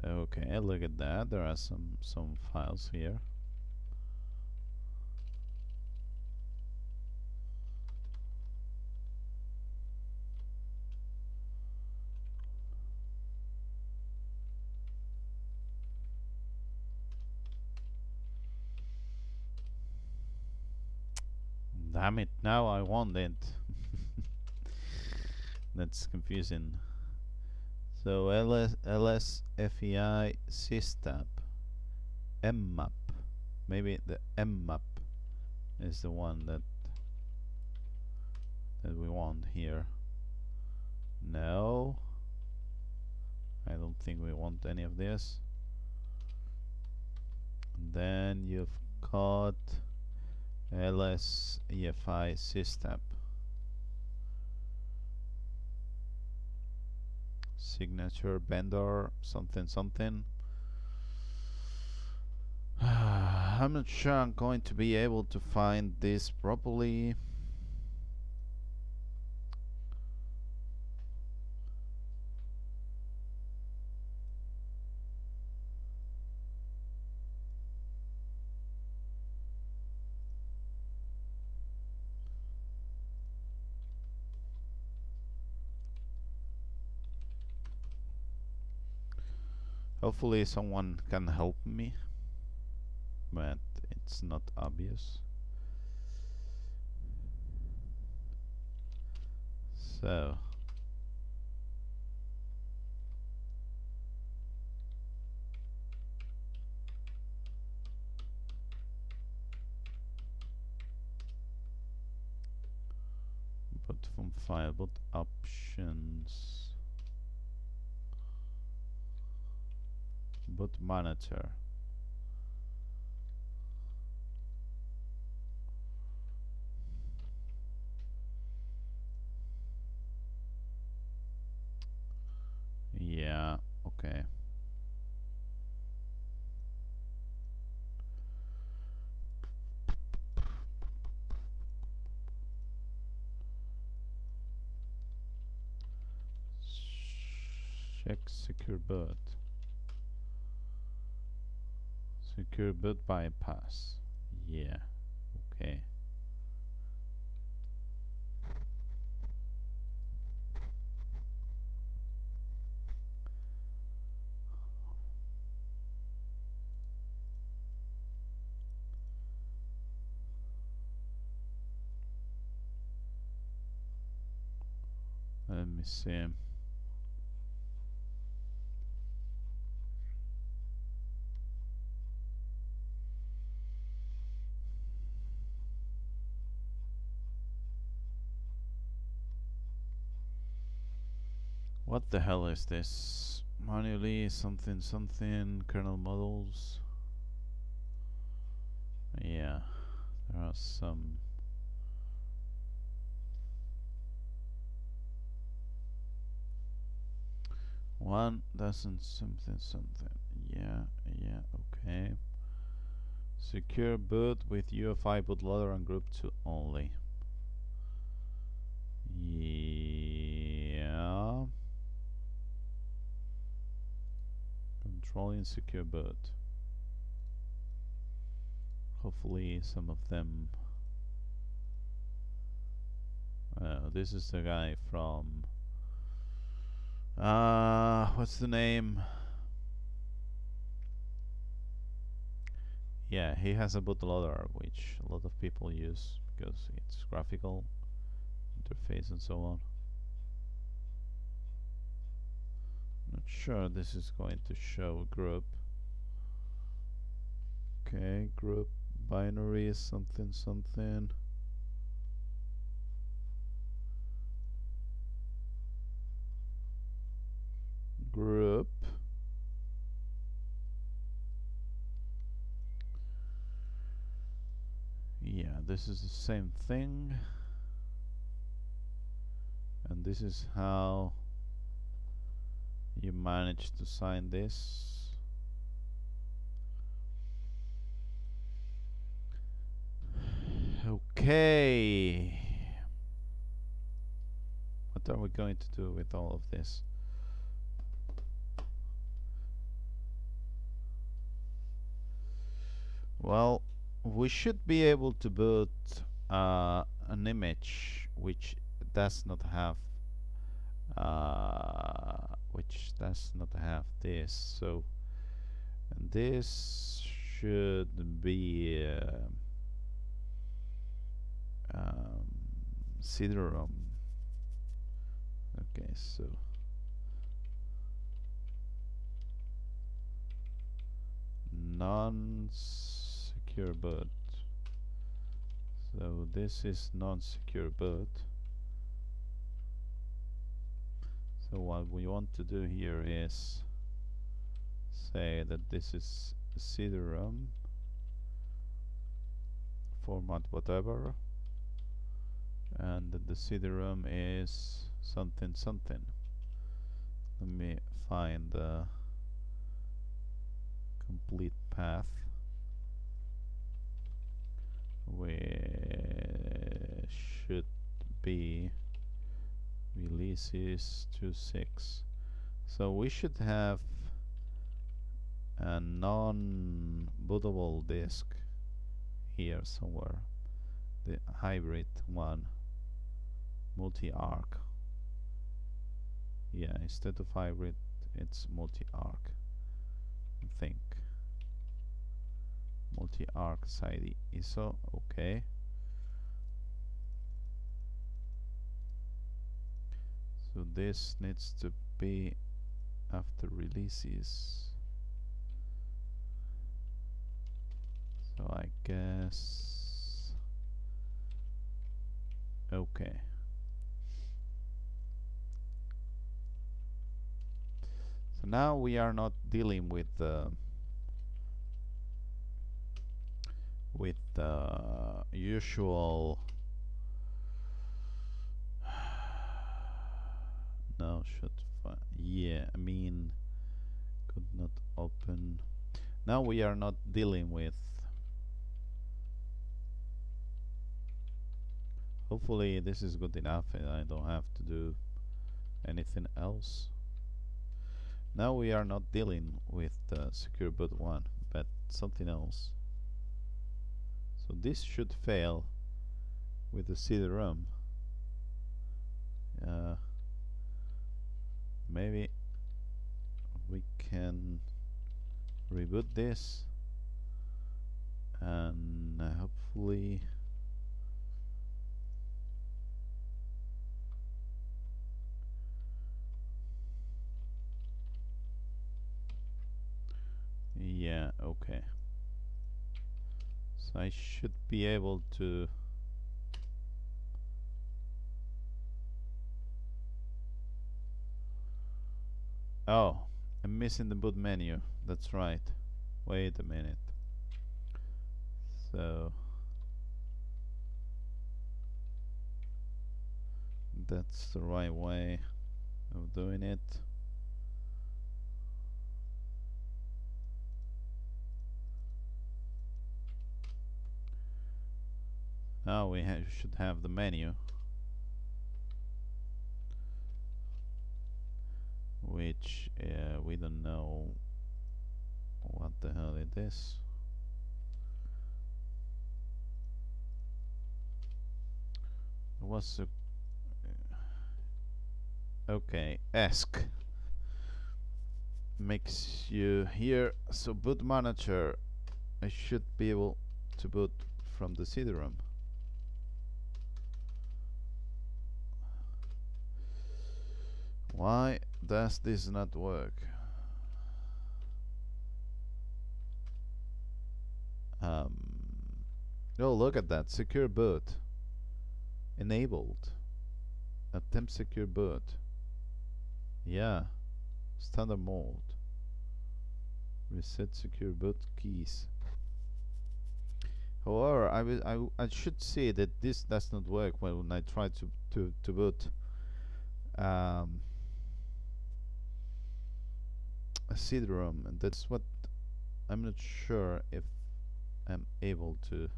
Okay, look at that. There are some files here. Damn it, now I want it. That's confusing. So ls fei systap mmap. Maybe the mmap is the one that we want here. No, I don't think we want any of this. And then you've got ls efi systap signature vendor something something. I'm not sure I'm going to be able to find this properly. Hopefully someone can help me, but it's not obvious. So but from file, but options, but monitor. Yeah, okay. Check secure boot. Secure boot bypass. Yeah, okay. Let me see. What the hell is this? Manually something something kernel models. Yeah, there are some. One doesn't something something. Yeah, yeah, okay. Secure boot with UEFI bootloader and group 2 only. Yeah. Controlling secure boot. Hopefully some of them. This is the guy from. What's the name? Yeah, he has a bootloader which a lot of people use because it's graphical interface and so on. Not sure this is going to show group. Okay, group binary is something something. Group. Yeah, this is the same thing. And this is how you manage to sign this. Okay. What are we going to do with all of this? Well, we should be able to boot an image which does not have this. So, and this should be CD-ROM. Okay, so non-secure boot. So this is non-secure boot. So what we want to do here is say that this is CD-ROM format whatever, and that the CD-ROM is something something. Let me find the complete path. we should be releases to 6. So we should have a non-bootable disk here somewhere. The hybrid one, multi-arc. Yeah, instead of hybrid, it's multi-arc. I think multi-arc side ISO. Okay. So this needs to be after releases. So I guess okay. So now we are not dealing with usual. No, yeah, I mean, could not open. Now we are not dealing with. Hopefully this is good enough and I don't have to do anything else. Now we are not dealing with Secure Boot 1, but something else. So this should fail with the CD-ROM. Maybe we can reboot this and hopefully yeah, okay. So I should be able to oh, I'm missing the boot menu. That's right. Wait a minute. So that's the right way of doing it. Now we should have the menu, which we don't know what the hell it is. It was okay, ESC makes you here. So boot manager, I should be able to boot from the CD-ROM. Why does this not work? Oh, look at that. Secure boot enabled. Attempt secure boot. Yeah. Standard mode. Reset secure boot keys. However, I should say that this does not work when I try to boot a CD-ROM, and that's what I'm not sure if I'm able to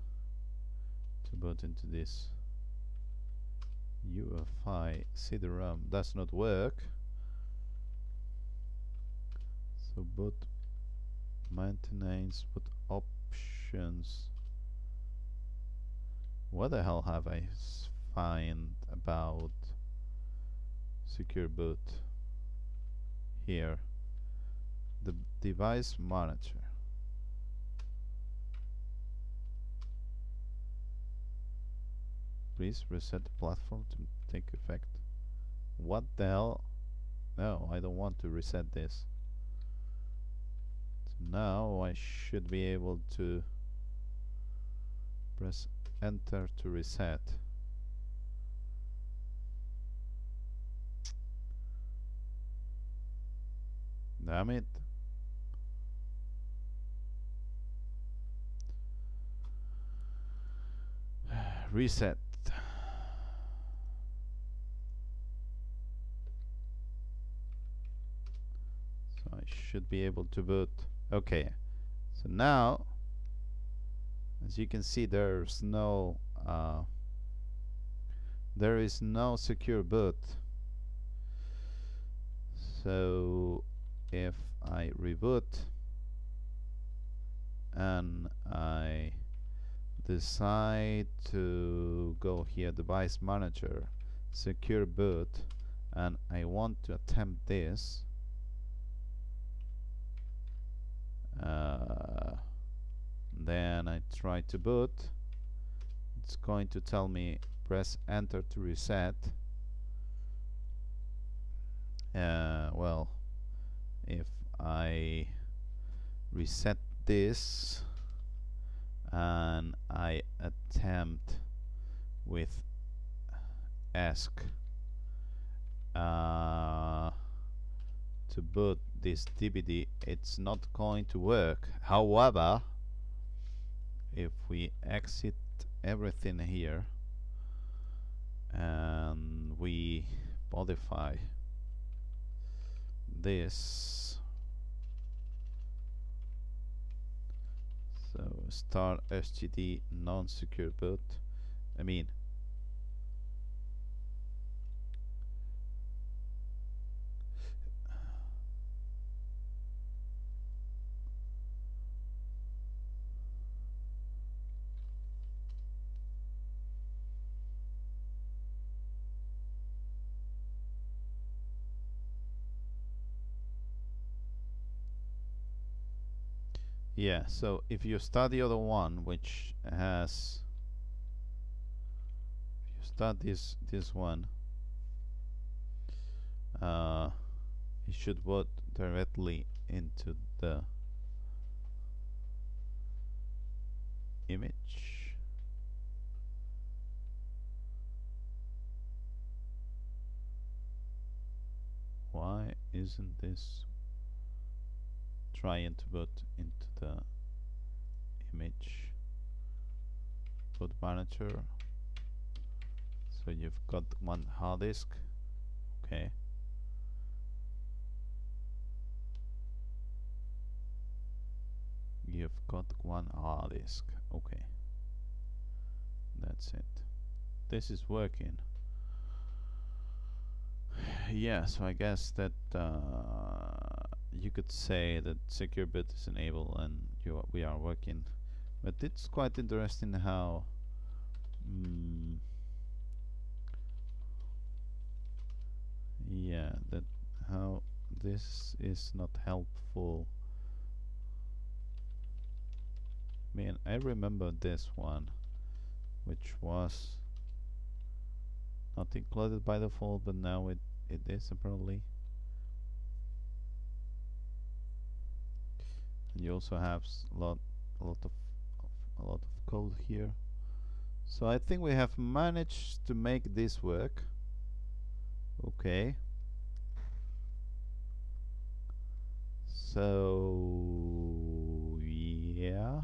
boot into this. UEFI CD-ROM does not work. So boot maintenance, boot options. What the hell have I find about secure boot here? The device manager. Please reset the platform to take effect. What the hell? No, I don't want to reset this. So now I should be able to press enter to reset. Damn it. Reset. So I should be able to boot. Okay. So now As you can see, there is no secure boot. So if I reboot and I decide to go here, device manager, secure boot, and I want to attempt this, then I try to boot. It's going to tell me press enter to reset. Well, if I reset this and I attempt with ESC to boot this DVD, it's not going to work. However, if we exit everything here and we modify this, so start SGD non-secure boot, yeah, so if you start the other one, which has, if you start this one, it should boot directly into the image. Why isn't this trying to boot into the image? Boot manager. So you've got one hard disk. Okay. You've got one hard disk. Okay. That's it. This is working. Yeah, so I guess that you could say that secure boot is enabled and we are working, but it's quite interesting how yeah, that how this is not helpful. I remember this one, which was not included by default, but now it is apparently. And you also have a lot of code here. So I think we have managed to make this work. Okay. So yeah.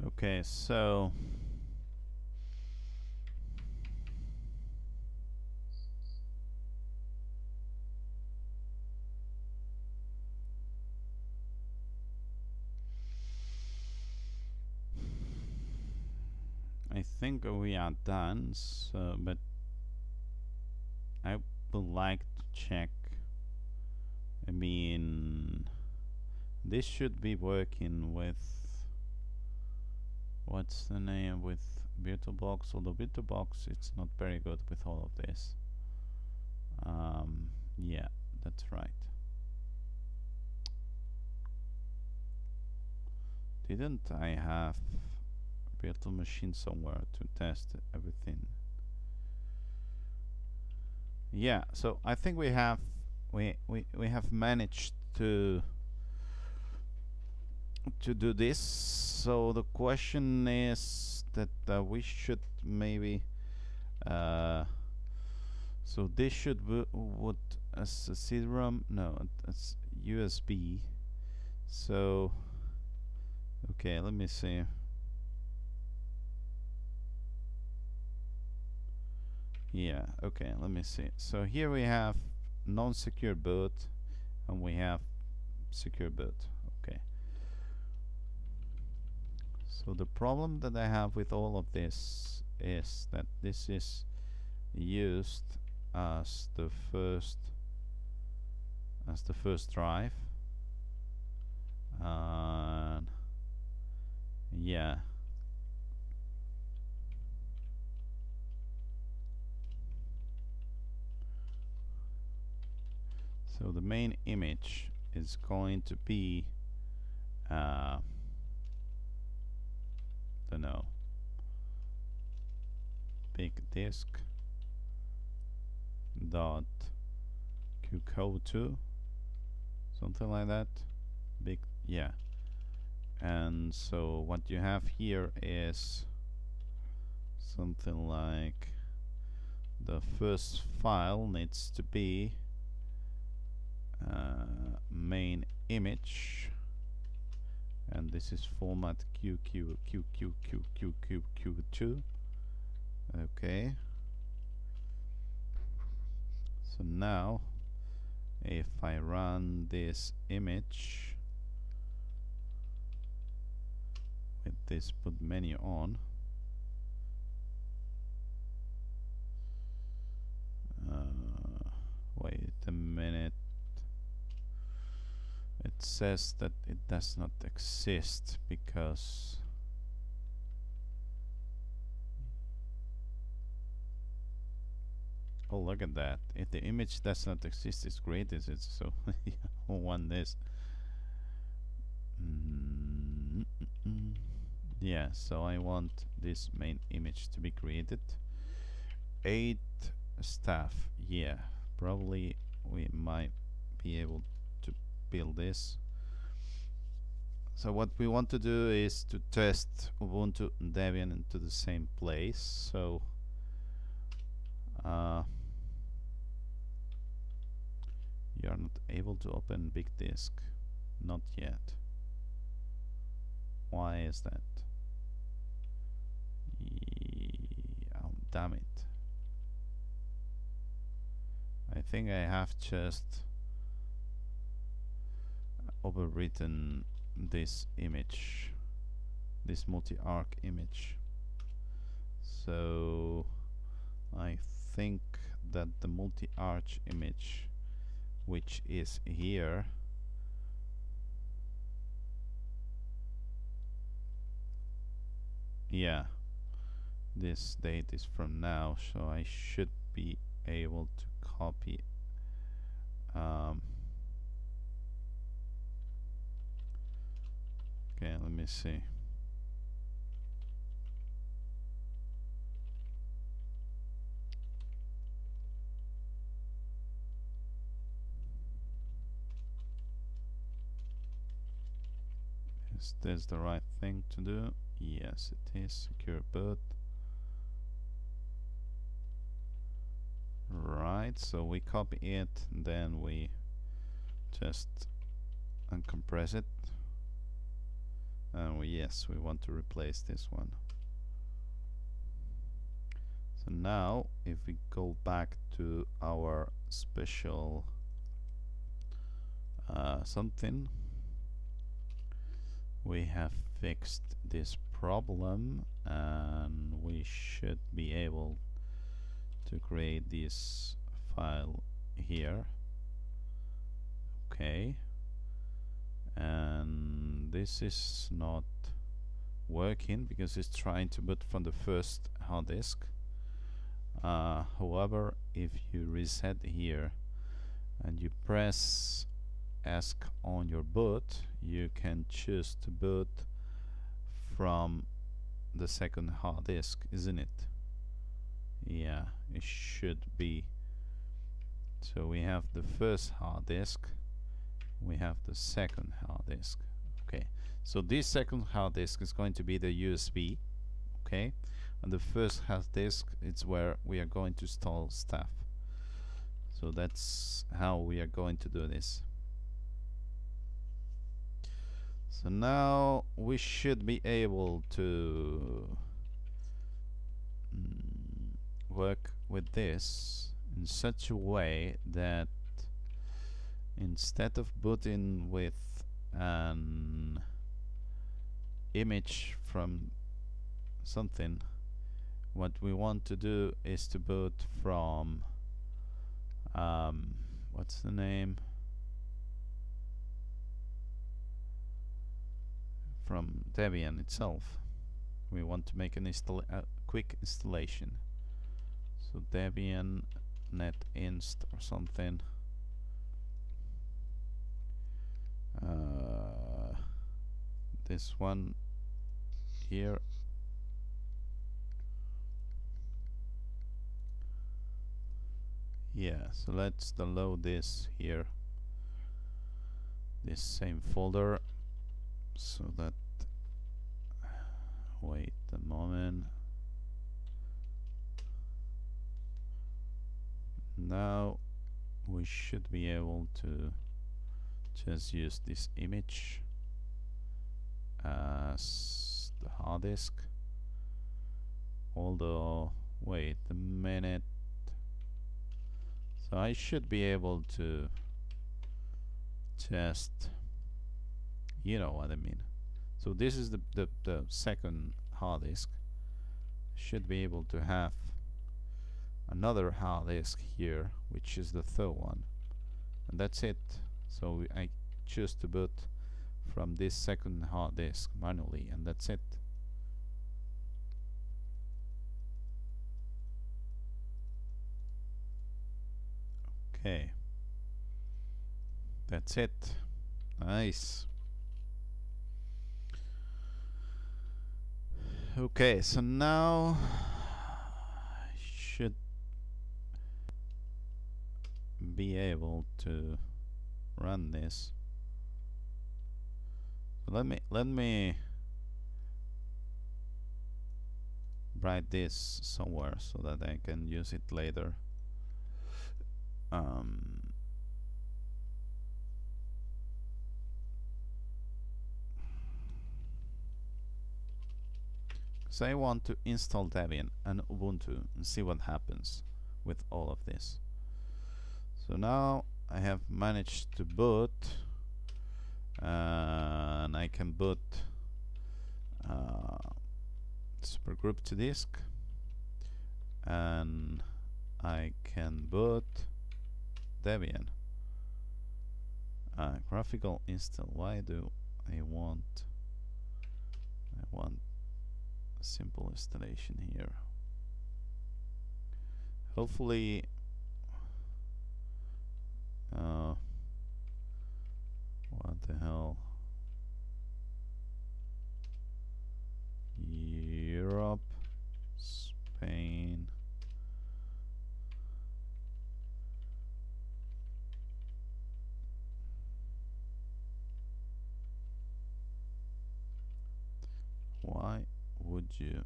Okay, so I think we are done. So, but I would like to check. This should be working with, what's the name, with VirtualBox, although VirtualBox it's not very good with all of this. Yeah, that's right. Didn't I have virtual machine somewhere to test everything? Yeah, so I think we have managed to do this. So the question is that we should maybe so this should would as a CD-ROM, no, it's USB. So okay, let me see. Yeah, okay, let me see. So here we have non-secure boot and we have secure boot. Okay. So the problem that I have with all of this is that this is used as the first drive, and yeah, so the main image is going to be don't know, big disk dot qcode2, something like that. Big, yeah. And so what you have here is something like the first file needs to be main image, and this is format QQ2. Okay, so now if I run this image with this put menu on, wait a minute, it says that it does not exist because oh, look at that. If the image does not exist, it's great, is it? So I want this. Yeah, so I want this main image to be created. 8 staff. Yeah, probably we might be able to build this. So what we want to do is to test Ubuntu and Debian into the same place. So you are not able to open big disk, not yet. Why is that? Oh, damn it. I think I have just overwritten this image, this multi-arc image. So I think that the multi-arch image, which is here, yeah, this date is from now, so I should be able to copy okay, let me see. Is this the right thing to do? Yes, it is. Secure boot. Right, so we copy it, then we just uncompress it, and yes, we want to replace this one. So now if we go back to our special something, we have fixed this problem and we should be able to create this file here. Okay, and this is not working because it's trying to boot from the first hard disk. However, if you reset here and you press ESC on your boot, you can choose to boot from the second hard disk, isn't it? Yeah, it should be. So we have the first hard disk, we have the second hard disk. Okay, so this second hard disk is going to be the USB. Okay, and the first hard disk is where we are going to install stuff. So that's how we are going to do this. So now we should be able to work with this in such a way that instead of booting with an image from something, what we want to do is to boot from what's the name, from Debian itself. We want to make an quick installation, so Debian netinst or something. This one here. Yeah, so let's download this here, this same folder, so that, wait a moment, now we should be able to just use this image as the hard disk. Although, wait a minute, so I should be able to just, you know what I mean. So this is the second hard disk. Should be able to have another hard disk here, which is the third one, and that's it. So I choose to boot from this second hard disk manually, and that's it. Okay, that's it. Nice. Okay, so now I should be able to run this. So let me write this somewhere so that I can use it later. So I want to install Debian and Ubuntu and see what happens with all of this. So now I have managed to boot, and I can boot Super Grub2 Disk, and I can boot Debian. Graphical install. Why do I want a simple installation here? Hopefully what the hell, Europe, Spain, why would you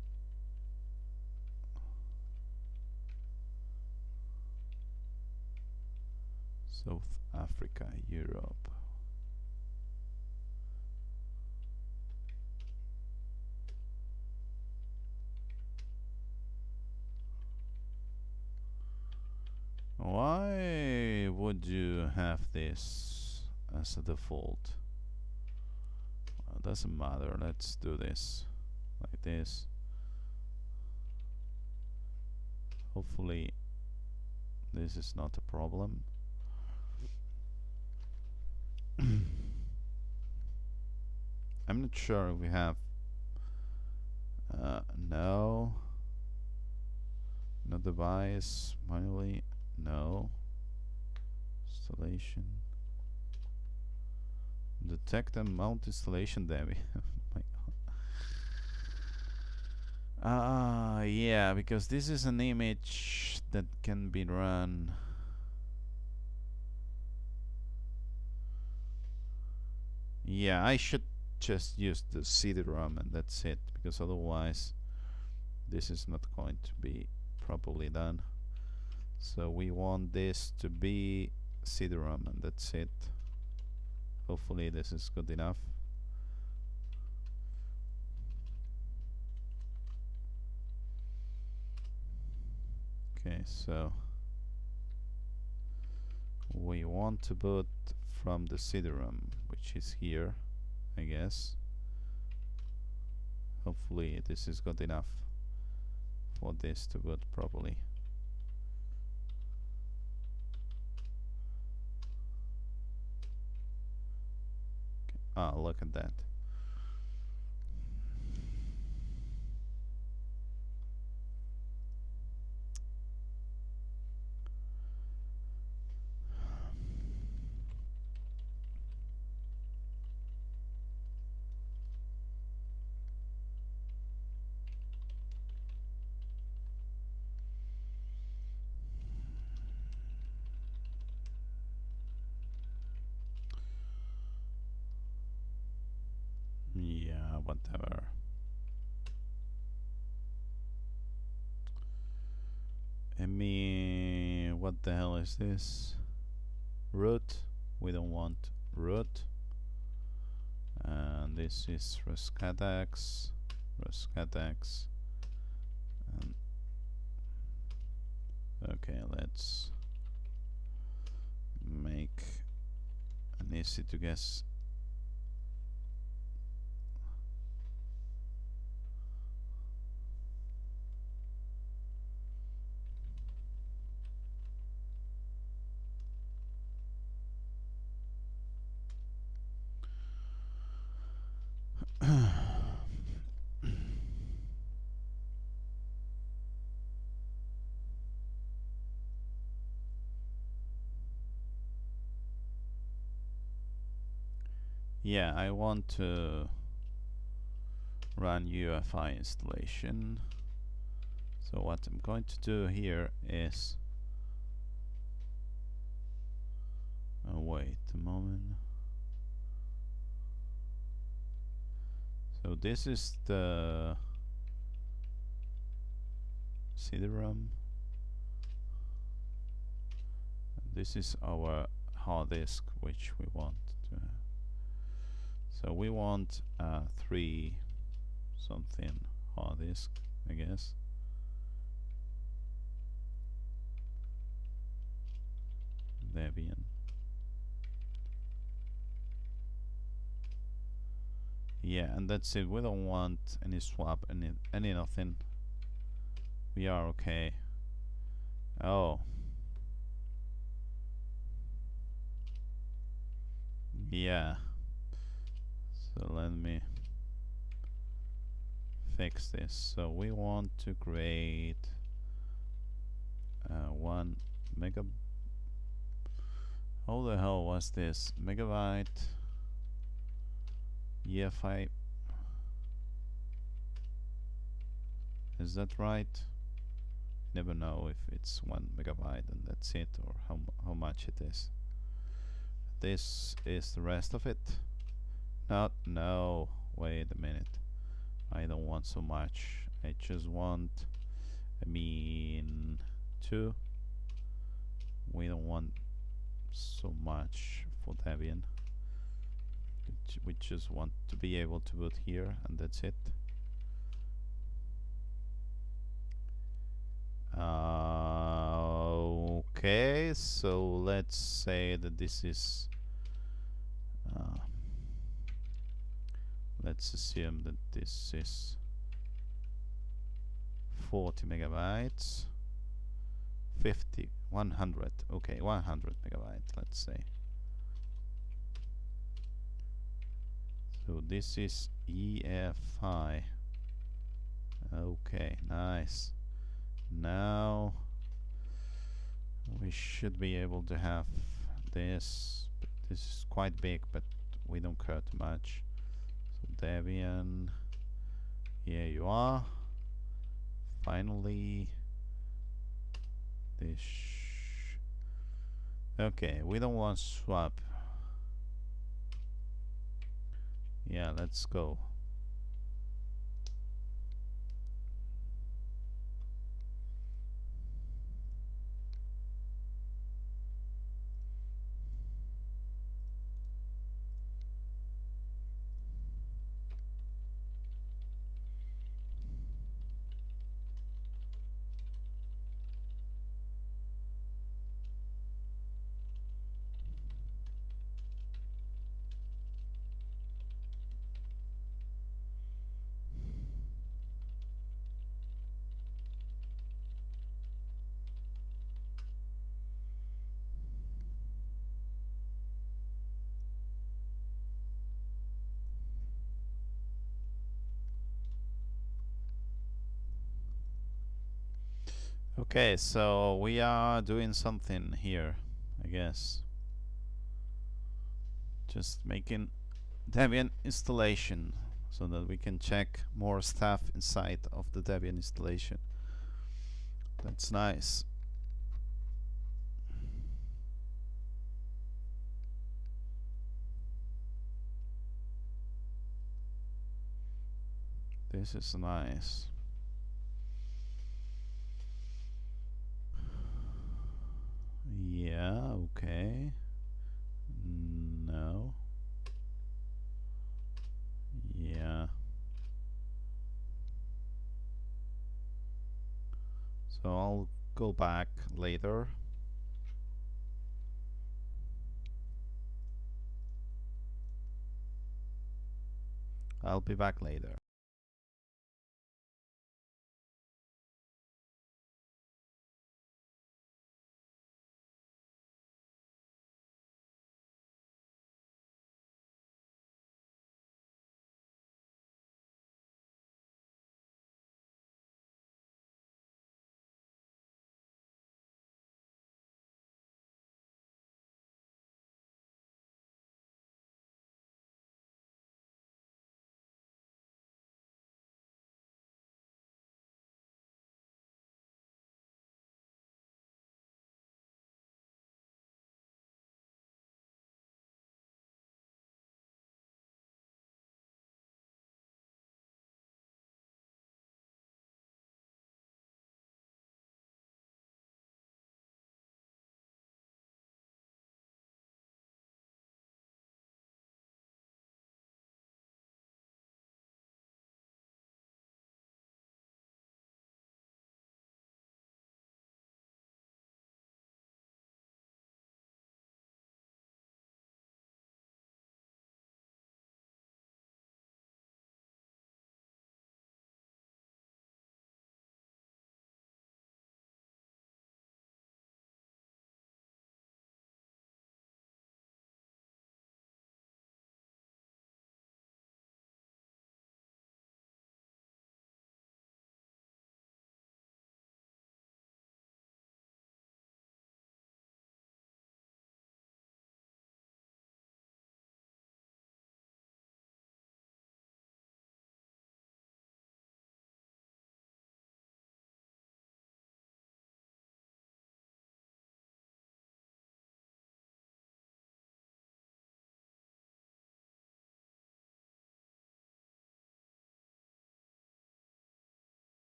South Africa, Europe? Why would you have this as a default? Well, it doesn't matter. Let's do this like this. Hopefully this is not a problem. I'm not sure if we have No. No device. Manually. No. Installation. Detect and mount installation damage. My God. Yeah, because this is an image that can be run. Yeah, I should just use the CD-ROM and that's it, because otherwise this is not going to be properly done. So we want this to be CD-ROM and that's it. Hopefully this is good enough. Okay, so we want to boot from the CD-ROM, which is here, I guess. Hopefully this is good enough for this to boot properly. Ah, look at that. Yeah, whatever. I mean, what the hell is this? Root. We don't want root. And this is Rescatax. And okay, let's make an easy to guess. Yeah, I want to run UEFI installation. So what I'm going to do here is wait a moment. So this is the CD-ROM. This is our hard disk, which we want to have. So we want 3 something hard disk, I guess. Debian. Yeah, and that's it. We don't want any swap, any nothing. We are okay. Oh. Yeah. So let me fix this. So we want to create 1 mega. How the hell was this? Megabyte EFI. Is that right? Never know if it's 1 megabyte and that's it, or how much it is. This is the rest of it. No, wait a minute. I don't want so much. I just want, 2. We don't want so much for Debian. We just want to be able to boot here and that's it. Okay, so let's say that this is let's assume that this is 40 megabytes, 50, 100, okay, 100 megabytes, let's say. So this is EFI Okay, nice. Now we should be able to have this. But this is quite big, but we don't care too much. So Debian, here you are. Finally, this. Okay, we don't want swap. Yeah, let's go. Okay, so we are doing something here, I guess. Just making Debian installation so that we can check more stuff inside of the Debian installation. That's nice. This is nice. Yeah, okay. No. Yeah. So I'll go back later. I'll be back later.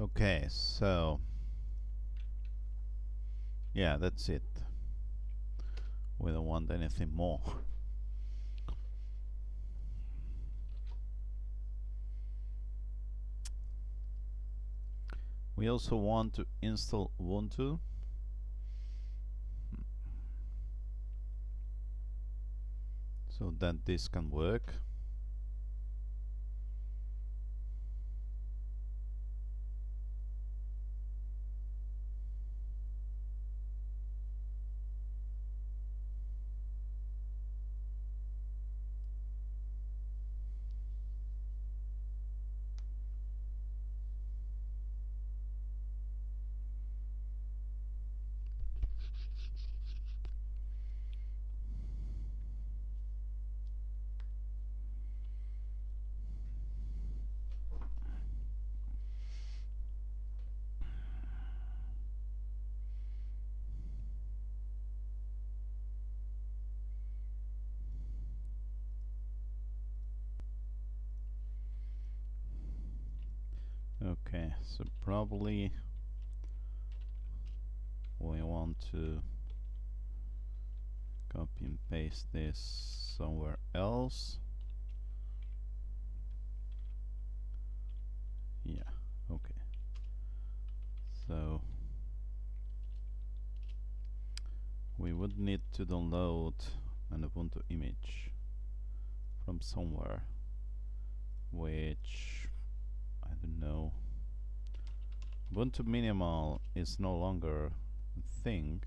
Okay, so yeah, that's it. We don't want anything more. We also want to install Ubuntu. So that this can work. Okay, so probably we want to copy and paste this somewhere else. Yeah, okay. So we would need to download an Ubuntu image from somewhere, which I don't know. Ubuntu Minimal is no longer a thing,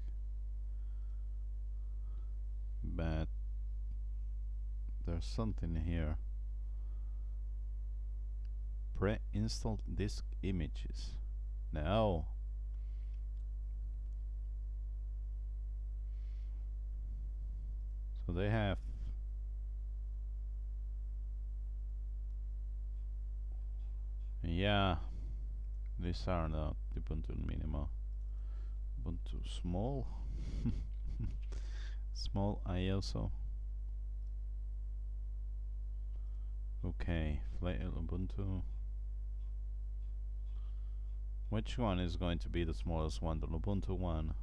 but there's something here. Pre-installed disk images. No. So they have yeah, these are not Ubuntu Minimal. Ubuntu Small. Small ISO. Okay, Flail Ubuntu. Which one is going to be the smallest one? The Ubuntu one.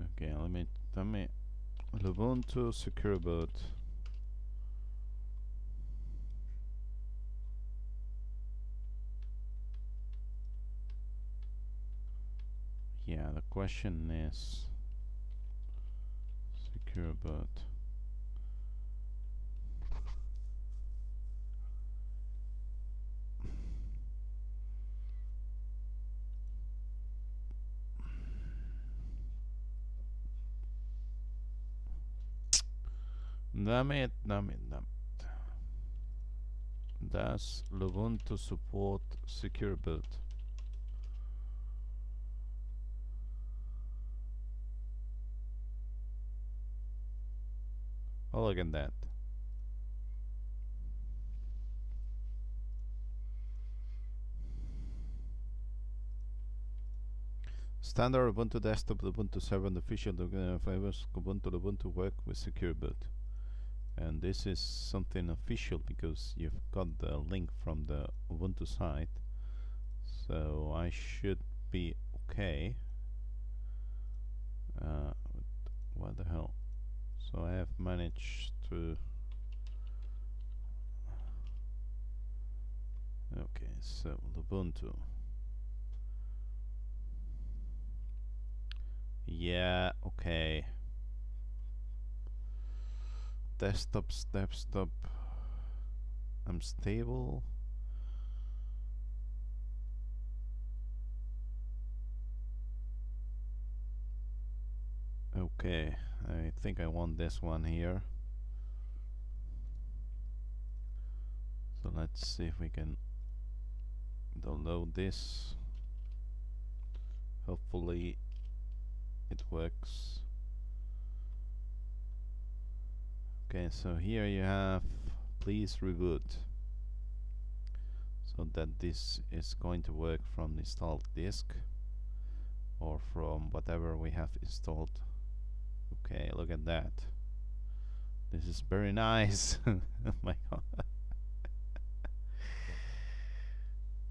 Okay, let me Ubuntu Secure Boot. Yeah, the question is Secure Boot. Damn it. Does Ubuntu support Secure Boot? Oh, look at that. Standard Ubuntu Desktop, Ubuntu Server, and official flavors, Ubuntu work with Secure Boot. And this is something official because you've got the link from the Ubuntu site. So I should be okay. What the hell? So I have managed to. Okay, so Ubuntu. Yeah, okay. Desktop. I'm stable. Okay, I think I want this one here. So let's see if we can download this. Hopefully it works. Okay, so here you have please reboot, so that this is going to work from the installed disk or from whatever we have installed. Okay, look at that. This is very nice. Oh my god.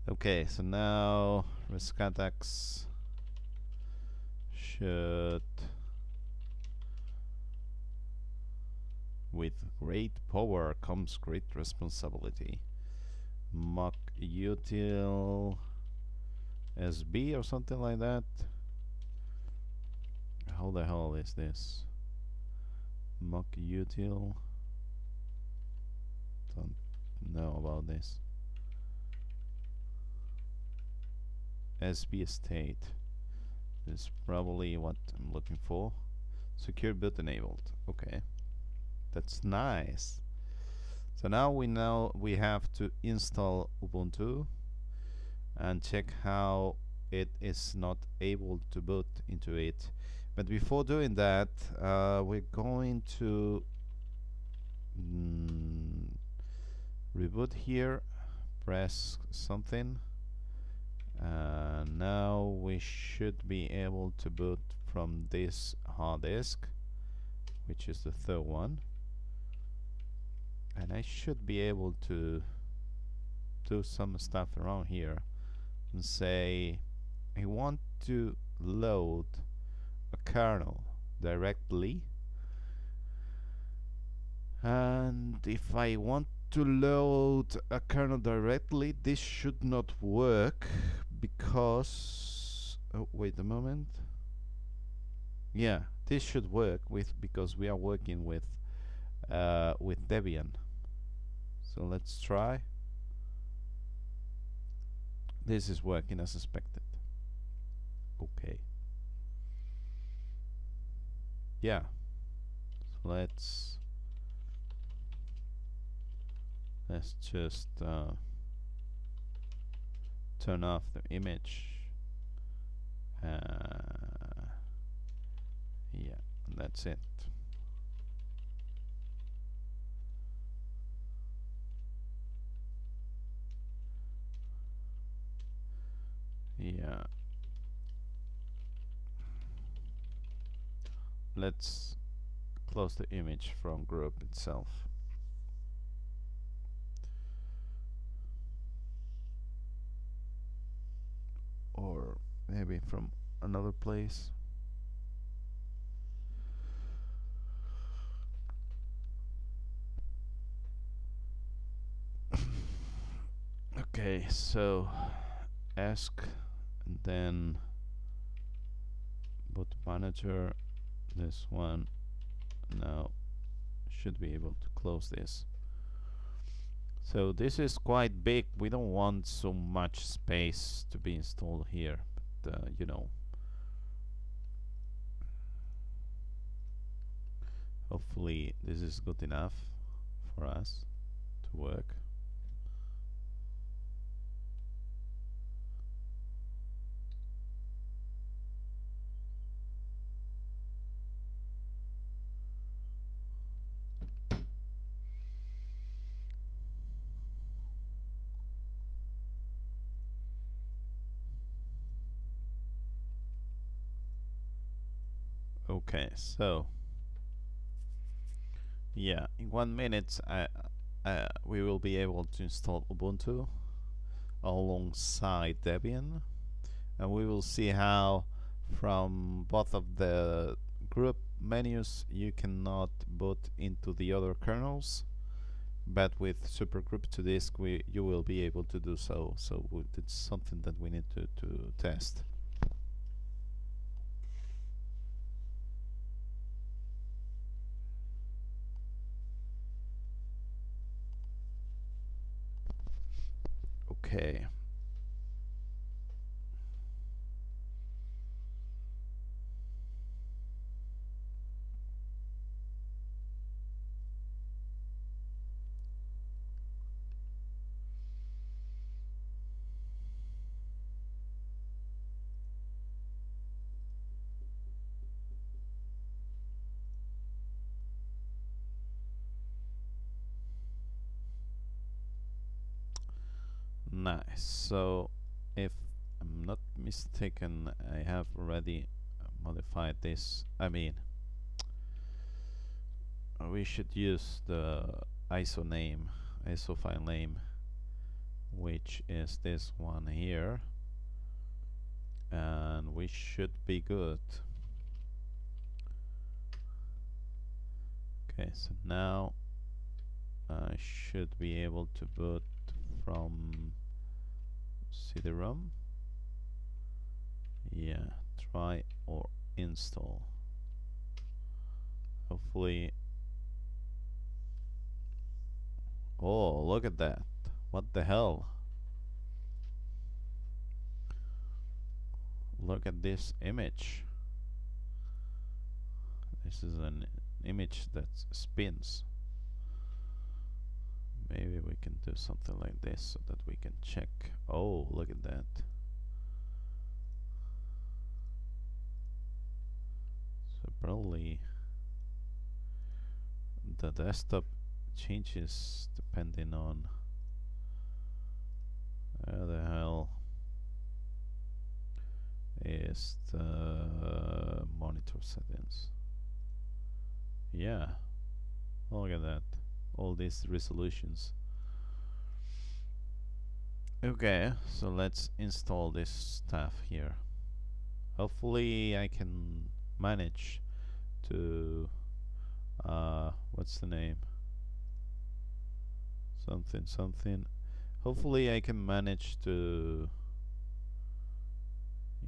Okay, so now Rescatax should, with great power comes great responsibility. Mock util SB or something like that. How the hell is this? Mock util. Don't know about this. SB state is probably what I'm looking for. Secure boot enabled. Okay, that's nice. So now we know we have to install Ubuntu and check how it is not able to boot into it. But before doing that, we're going to reboot here, press something. Now we should be able to boot from this hard disk, which is the third one, and I should be able to do some stuff around here and say I want to load a kernel directly, and if I want to load a kernel directly, this should not work because wait a moment. Yeah, this should work because we are working with Debian. So let's try. This is working as expected. Okay. Yeah. So let's just turn off the image. Yeah, that's it. Yeah. Let's close the image from group itself. Or maybe from another place. Okay, so ask and then boot manager, this one. Now should be able to close this. So this is quite big. We don't want so much space to be installed here, but you know, hopefully this is good enough for us to work. Okay, so yeah, in 1 minute we will be able to install Ubuntu alongside Debian, and we will see how from both of the group menus you cannot boot into the other kernels, but with Super Grub2 Disk you will be able to do so. So it's something that we need to test. Okay. Nice. So if I'm not mistaken, I have already modified this. I mean, we should use the ISO file name, which is this one here, and we should be good. Okay, so now I should be able to boot from CD-ROM. Yeah, try or install. Hopefully. Oh, look at that. What the hell? Look at this image. This is an image that spins. Maybe we can do something like this so that we can check. Oh, look at that. So probably the desktop changes depending on where the hell is the monitor settings. Yeah, look at that, all these resolutions. Okay, so let's install this stuff here. Hopefully I can manage to what's the name, something. Hopefully I can manage to,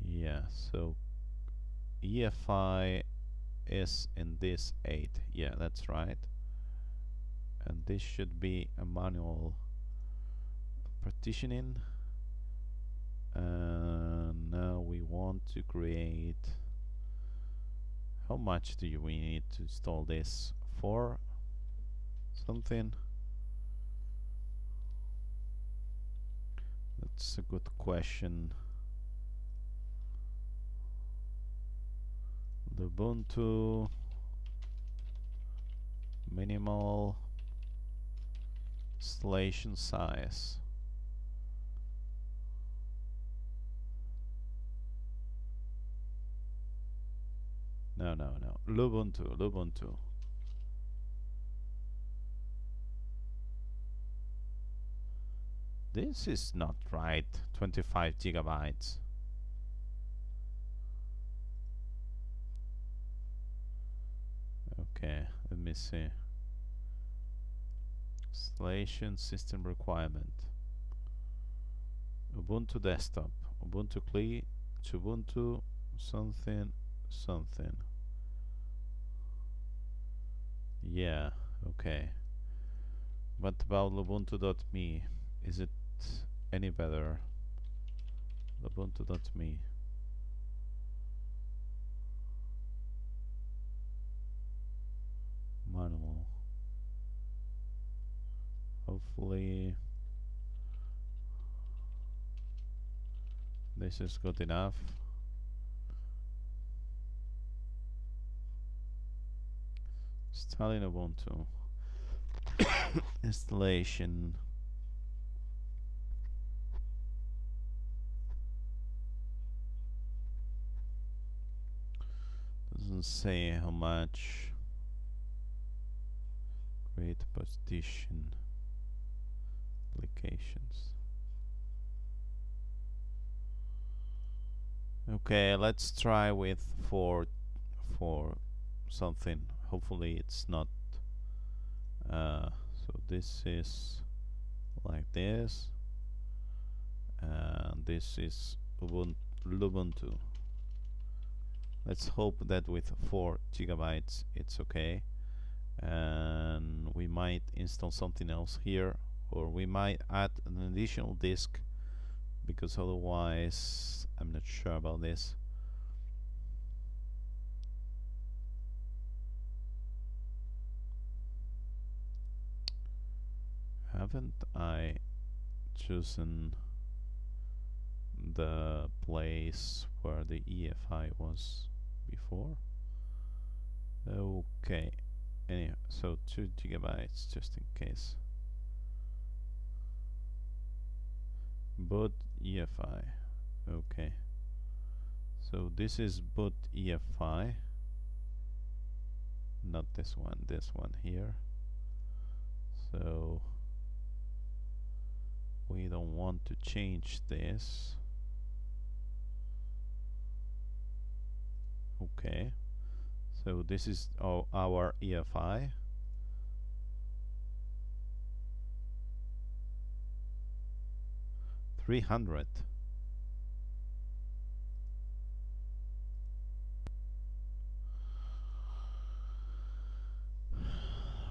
yeah, so EFI is in this 8, yeah, that's right, and this should be a manual partitioning, and now we want to create, how much do we need to install this? 4 something? That's a good question. The Ubuntu minimal installation size. No, Lubuntu. This is not right. 25 gigabytes. Okay, let me see. Installation system requirement. Ubuntu desktop. Ubuntu CLI. Ubuntu something. Yeah, okay. What about Ubuntu.me? Is it any better? Ubuntu.me. Manual. Hopefully this is good enough. Installing Ubuntu. Installation. Doesn't say how much. Create partition applications. Okay, let's try with 4 something. Hopefully it's not so this is like this, and this is Ubuntu. Let's hope that with 4 gigabytes it's okay, and we might install something else here, or we might add an additional disk, because otherwise I'm not sure about this. Haven't I chosen the place where the EFI was before? Okay, anyway, so 2 gigabytes just in case. Boot EFI. Okay, so this is boot EFI. not this one here. So we don't want to change this. Okay, so this is our EFI. $300.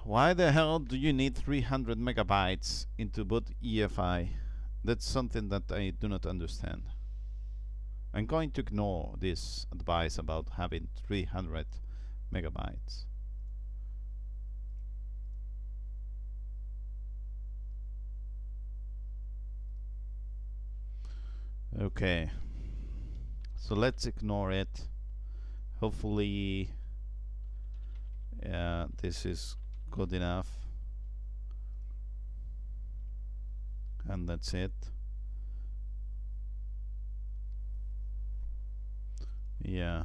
Why the hell do you need 300 megabytes into boot EFI? That's something that I do not understand. I'm going to ignore this advice about having 300 megabytes. Okay, so let's ignore it. Hopefully this is good enough, and that's it. Yeah.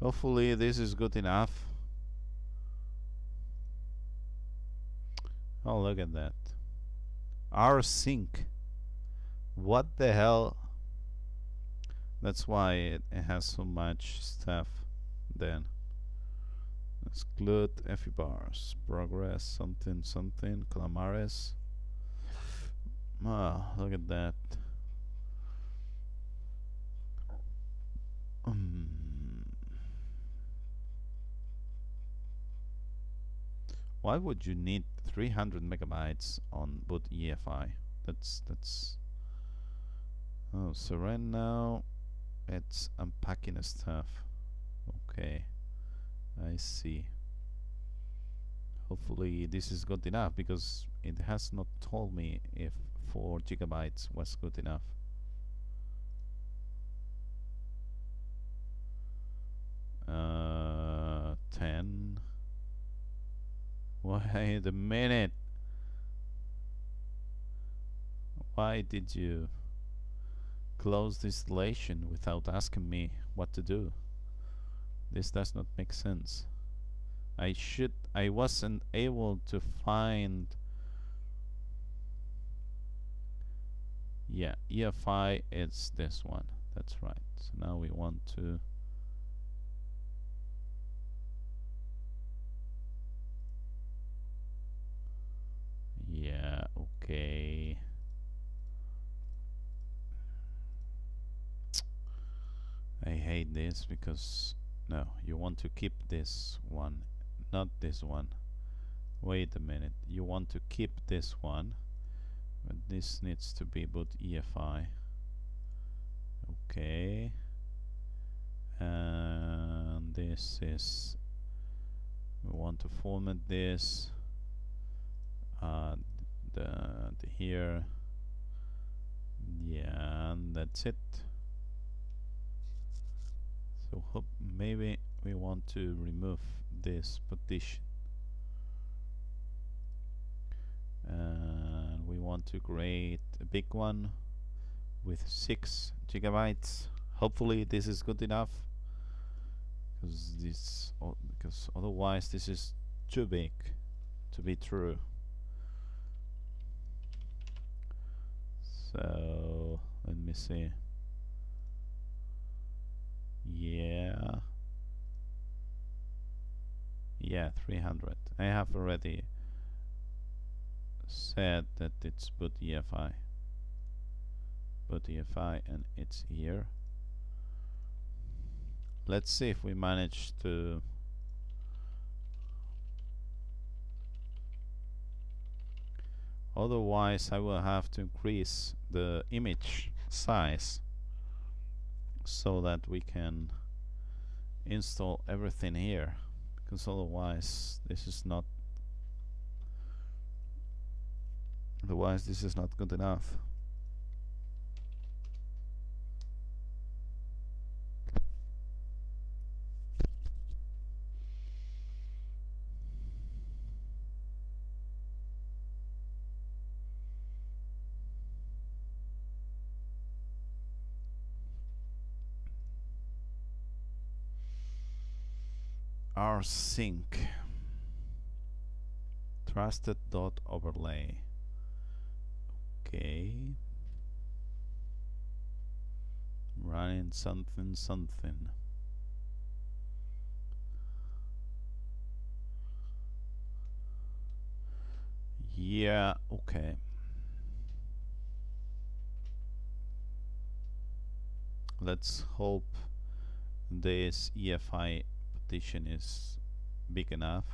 Hopefully this is good enough. Oh, look at that. Our sync. What the hell? That's why it has so much stuff then. Exclude FE bars. Progress, something, Calamares. Ah, look at that. Why would you need 300 megabytes on boot EFI? That's. Oh, so right now it's unpacking stuff. Okay, I see. Hopefully this is good enough, because it has not told me if 4 gigabytes was good enough. Uh, 10. Wait a minute. Why did you close the installation without asking me what to do? This does not make sense. I wasn't able to find. Yeah, EFI is this one. That's right. So now we want to. Yeah, okay. I hate this because no, you want to keep this one, not this one. Wait a minute, you want to keep this one, but this needs to be boot EFI. Okay, and this is, we want to format this the here. Yeah, and that's it. So maybe we want to remove this partition, and we want to create a big one with 6 gigabytes. Hopefully this is good enough, because otherwise this is too big to be true. So let me see. Yeah, 300. I have already said that it's boot EFI, and it's here. Let's see if we manage to. Otherwise I will have to increase the image size so that we can install everything here, because otherwise this is not good enough. rsync trusted.overlay. Okay, running something. Yeah, okay. Let's hope this EFI partition is big enough.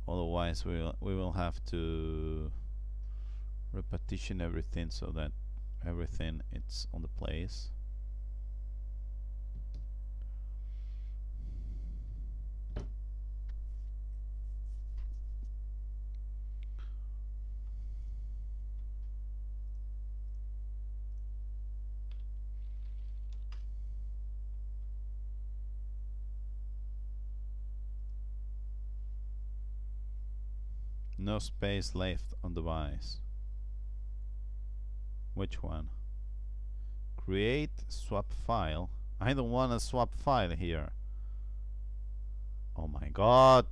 Otherwise, we will have to repartition everything so that everything it's on the place. No space left on device. Which one? Create swap file. I don't want a swap file here. Oh my god!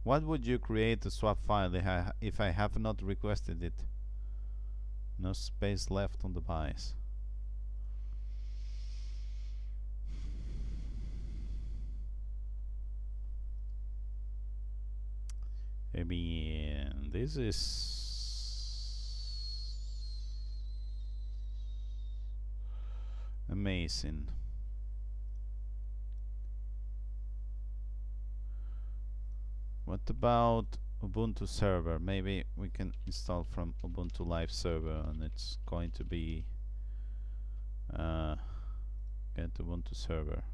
What would you create a swap file if I have not requested it? No space left on device. I mean, this is amazing. What about Ubuntu server? Maybe we can install from Ubuntu Live server, and it's going to be get Ubuntu server.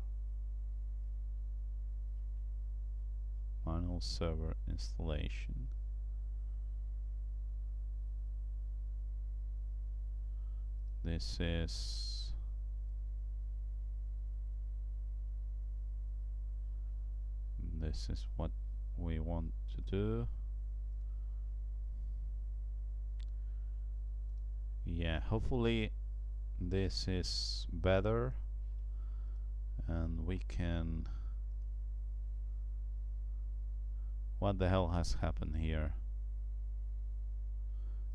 Manual server installation. This is what we want to do. Yeah, hopefully this is better and we can. What the hell has happened here?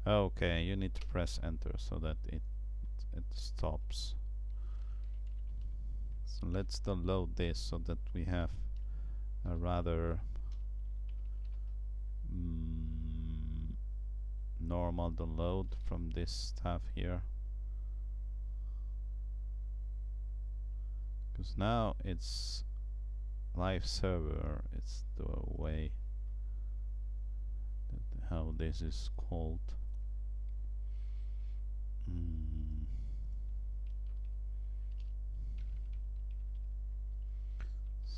Okay, you need to press enter so that it stops. So let's download this so that we have a rather normal download from this stuff here, because now it's live server. It's the way that how this is called.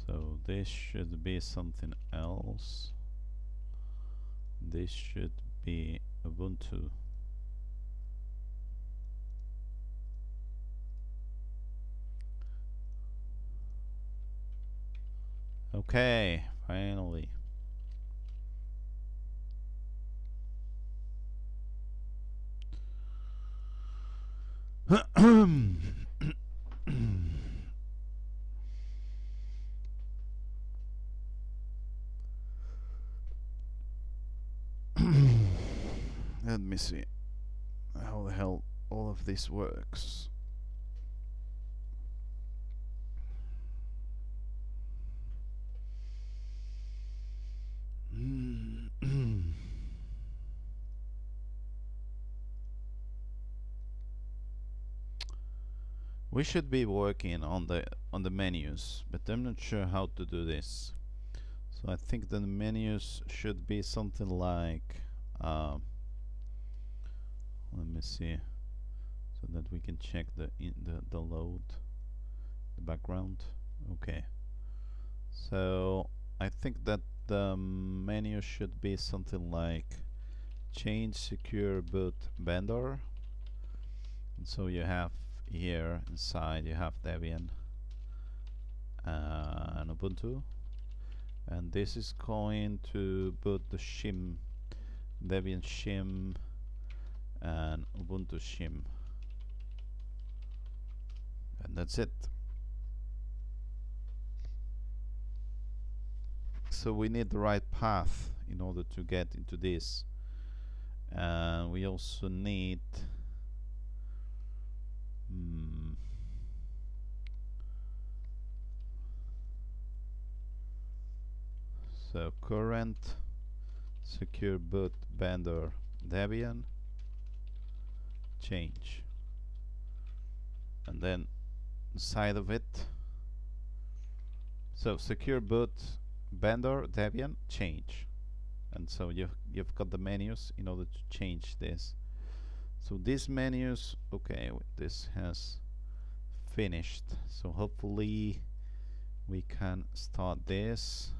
So this should be something else. This should be Ubuntu. Okay, finally. Let me see how the hell all of this works. We should be working on the menus, but I'm not sure how to do this. So I think the menus should be something like let me see, so that we can check the load, the background. Okay, so I think that the menu should be something like change secure boot vendor. And so you have here inside you have Debian and Ubuntu, and this is going to boot the shim, Debian shim and Ubuntu shim, and that's it. so we need the right path in order to get into this, and we also need so current secure boot vendor Debian change, and then inside of it, so secure boot vendor Debian change, and so you've got the menus in order to change this. So these menus, okay, this has finished, so hopefully we can start this.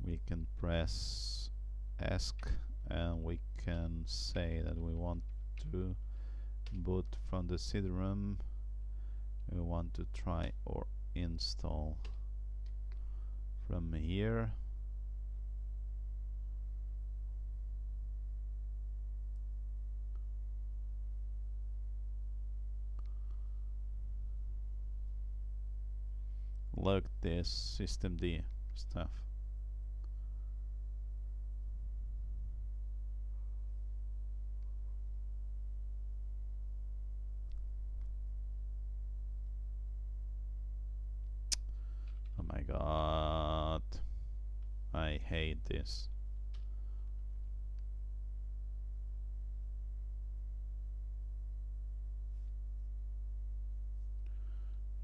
We can press ESC and we can say that we want to boot from the CD-ROM. We want to try or install from here. Look, this systemd stuff. Oh my god, I hate this.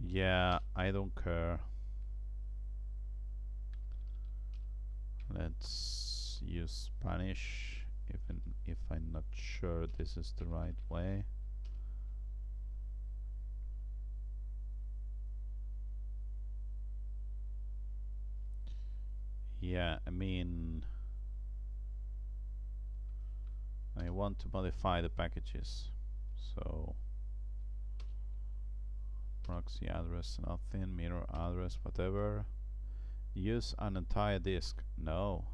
Yeah, I don't care. Let's use Spanish, even if I'm not sure this is the right way. Yeah, I mean, I want to modify the packages, so proxy address nothing, mirror address whatever. Use an entire disk, no.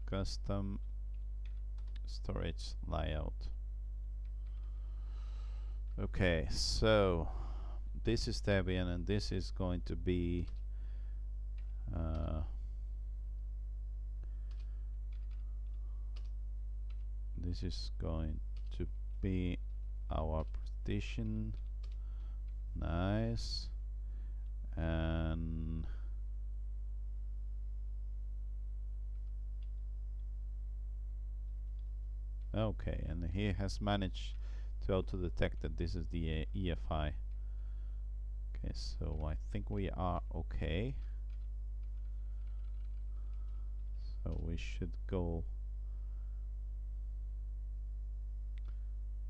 Custom storage layout. Okay, so this is Debian and this is going to be this is going to be our partition. Nice. And okay, and he has managed to auto detect that this is the EFI. Okay, so I think we are okay. So we should go.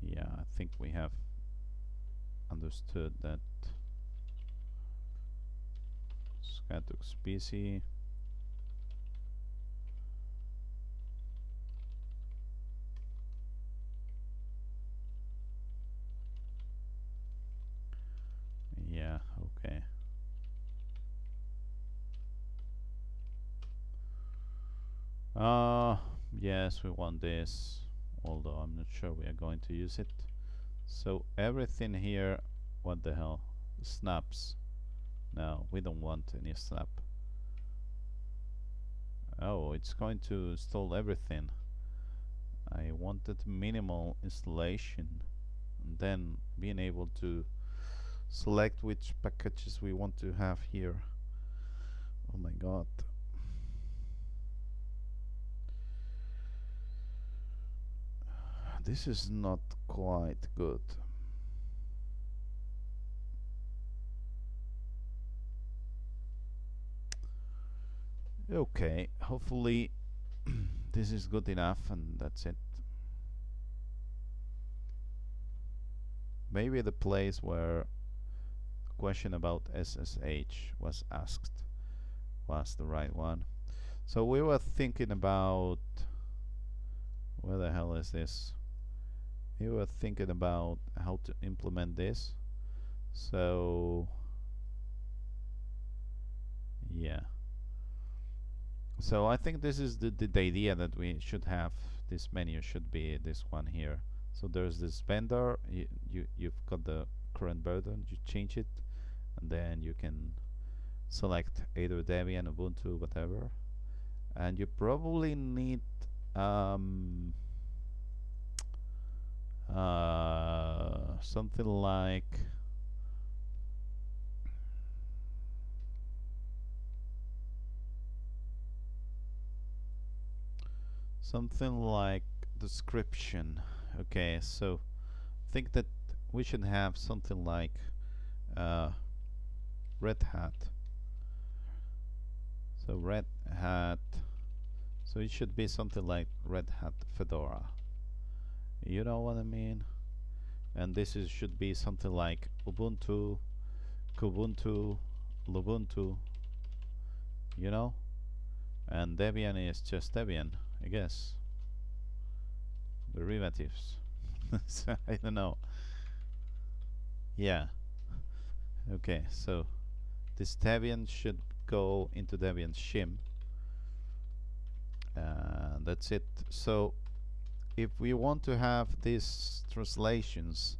Yeah, I think we have understood that. Scatux PC. Yeah, okay. Yes, we want this, although I'm not sure we are going to use it. So everything here, what the hell? Snaps. No, we don't want any snap. Oh, it's going to install everything. I wanted minimal installation and then being able to select which packages we want to have here. Oh my god. This is not quite good. Okay, hopefully this is good enough and that's it. Maybe the place where the question about SSH was asked was the right one. So we were thinking about, where the hell is this? We were thinking about how to implement this. So yeah. So I think this is the idea that we should have. This menu should be this one here. So there's this vendor. You've got the current version. You change it, and then you can select either Debian, Ubuntu, whatever, and you probably need um, something like description. Okay, so think that we should have something like uh, Red Hat. So Red Hat, so it should be something like Red Hat Fedora. You know what I mean? And this is should be something like Ubuntu, Kubuntu, Lubuntu, you know? And Debian is just Debian, I guess. Derivatives. So, I don't know. Yeah. Okay, so this Debian should go into Debian shim. That's it. So if we want to have these translations,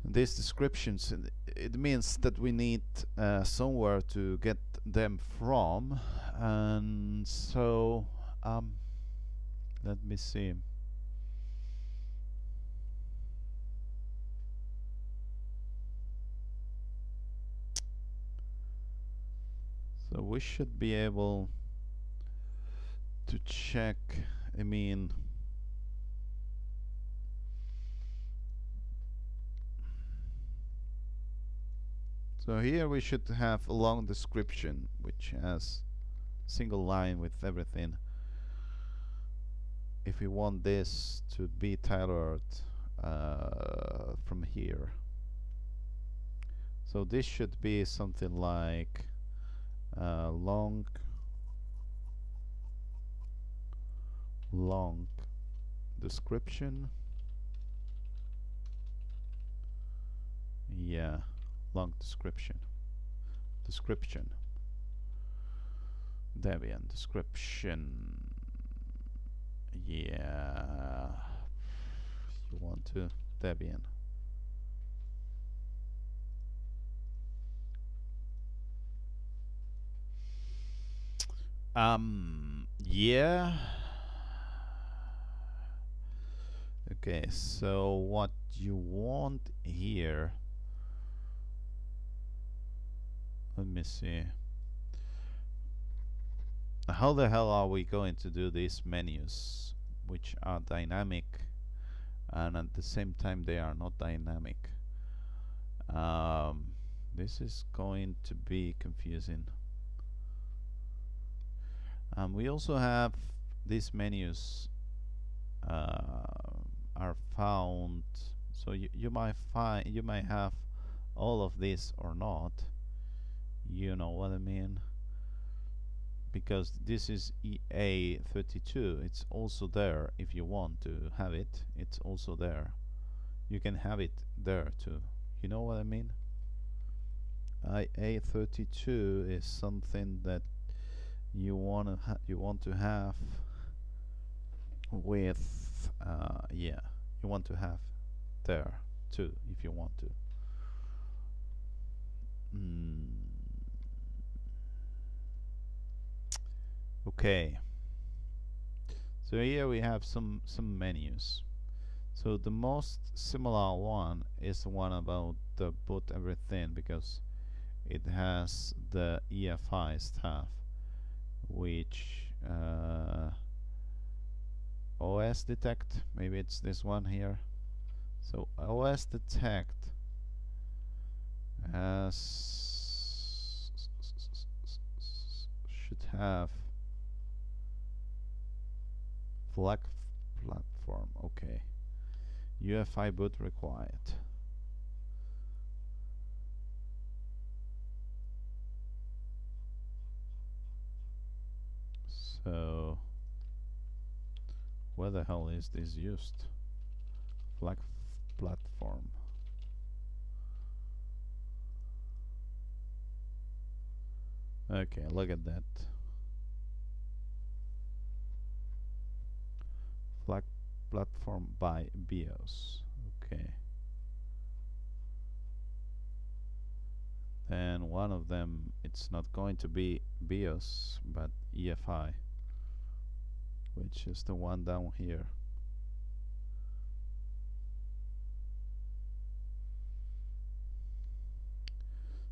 these descriptions, it means that we need somewhere to get them from, and so let me see. So we should be able to check, I mean, so here we should have a long description which has single line with everything. If we want this to be tailored from here, so this should be something like long description. Yeah, long description. Debian description. Yeah, you want to Debian. Yeah. Okay, so what you want here, let me see. How the hell are we going to do these menus which are dynamic and at the same time they are not dynamic? This is going to be confusing. We also have these menus are found, so you might have all of this or not, you know what I mean, because this is EA32. It's also there. If you want to have it, it's also there. You can have it there too, you know what I mean. EA32 is something that you want to have with yeah, you want to have there too if you want to. Okay, so here we have some menus. So the most similar one is the one about the boot everything, because it has the EFI stuff, which OS detect, maybe it's this one here. So OS detect should have flag platform. Okay, UEFI boot required. So where the hell is this used? Flag platform. Okay, look at that. Flag platform by BIOS. Okay. then one of them, it's not going to be BIOS but EFI, which is the one down here.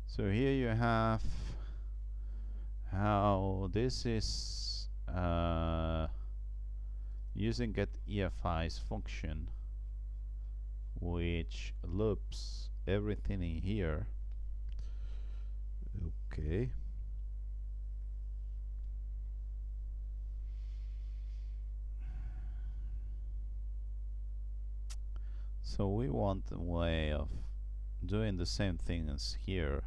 So here you have how this is using get EFI's function, which loops everything in here. Okay. So we want a way of doing the same thing as here,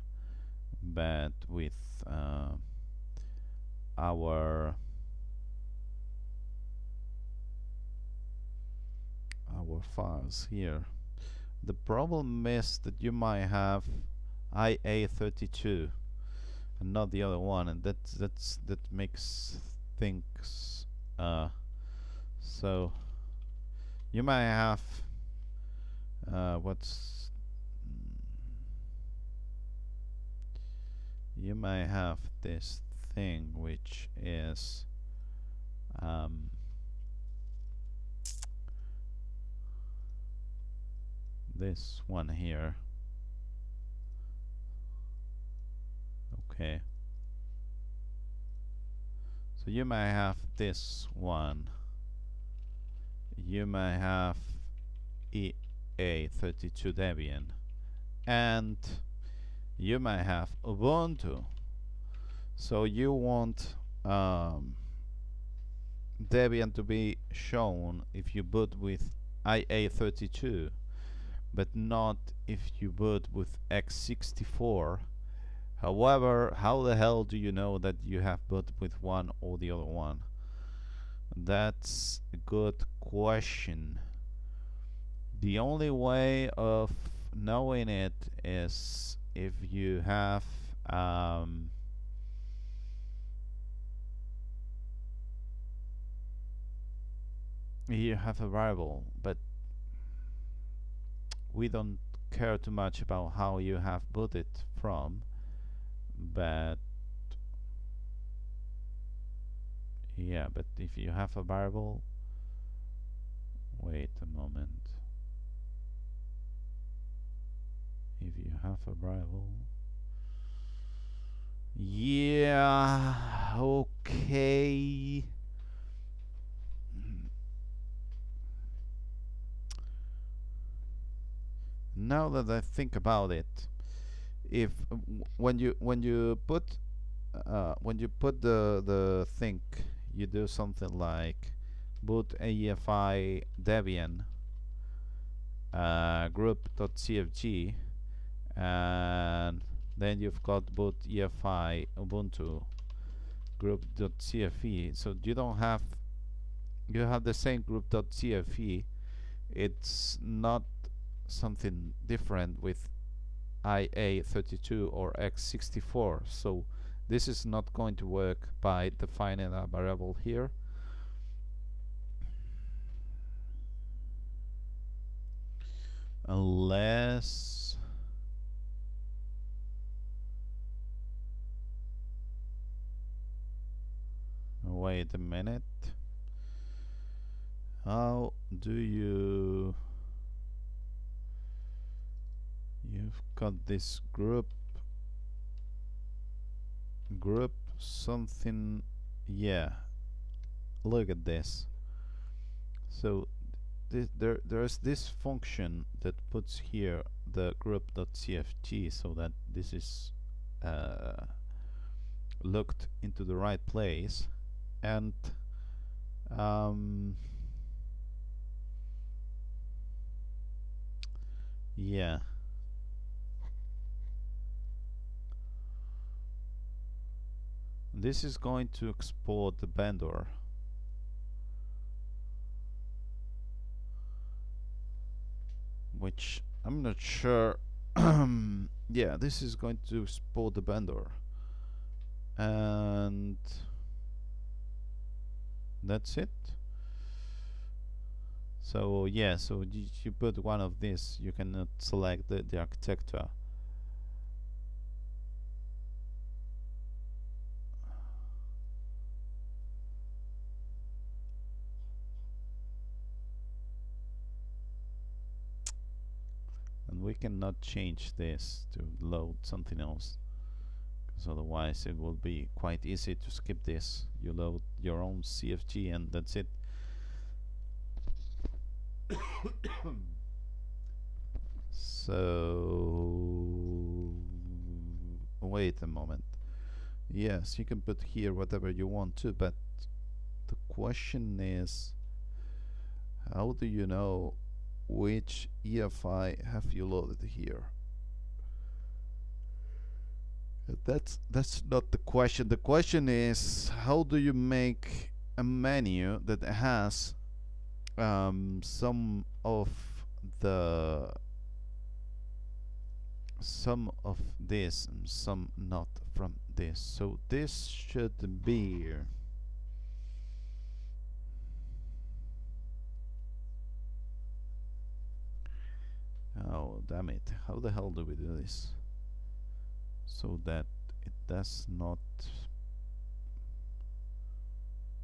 but with our files here. The problem is that you might have IA32 and not the other one, and that makes things so you might have you might have this thing which is this one here. Okay, so you might have this one, you might have EA32 Debian, and you might have Ubuntu. So you want Debian to be shown if you boot with IA32, but not if you boot with x64. However, how the hell do you know that you have booted with one or the other one? That's a good question. The only way of knowing it is if you have a variable, but we don't care too much about how you have booted from, but yeah, but if you have a variable, wait a moment, if you have a variable, yeah, okay. Now that I think about it, if when you put the thing, you do something like boot AEFI Debian group.cfg, and then you've got boot EFI Ubuntu group.cfe. So you don't have, you have the same group.cfe. It's not something different with IA32 or x64. So this is not going to work by defining a variable here. Unless wait a minute, how do you, you've got this group something, yeah, look at this. So there's this function that puts here the group.cfg, so that this is looked into the right place, and yeah, this is going to export the vendor. Which I'm not sure. Yeah, this is going to export the vendor, and that's it. So yeah, so you put one of these, you cannot select the architecture. we cannot change this to load something else, because otherwise it will be quite easy to skip this. You load your own CFG and that's it. So wait a moment. Yes, you can put here whatever you want to, but the question is, how do you know which EFI have you loaded here? That's not the question. The question is, how do you make a menu that has some of this and some not from this. So this should be oh damn it, how the hell do we do this so that it does not,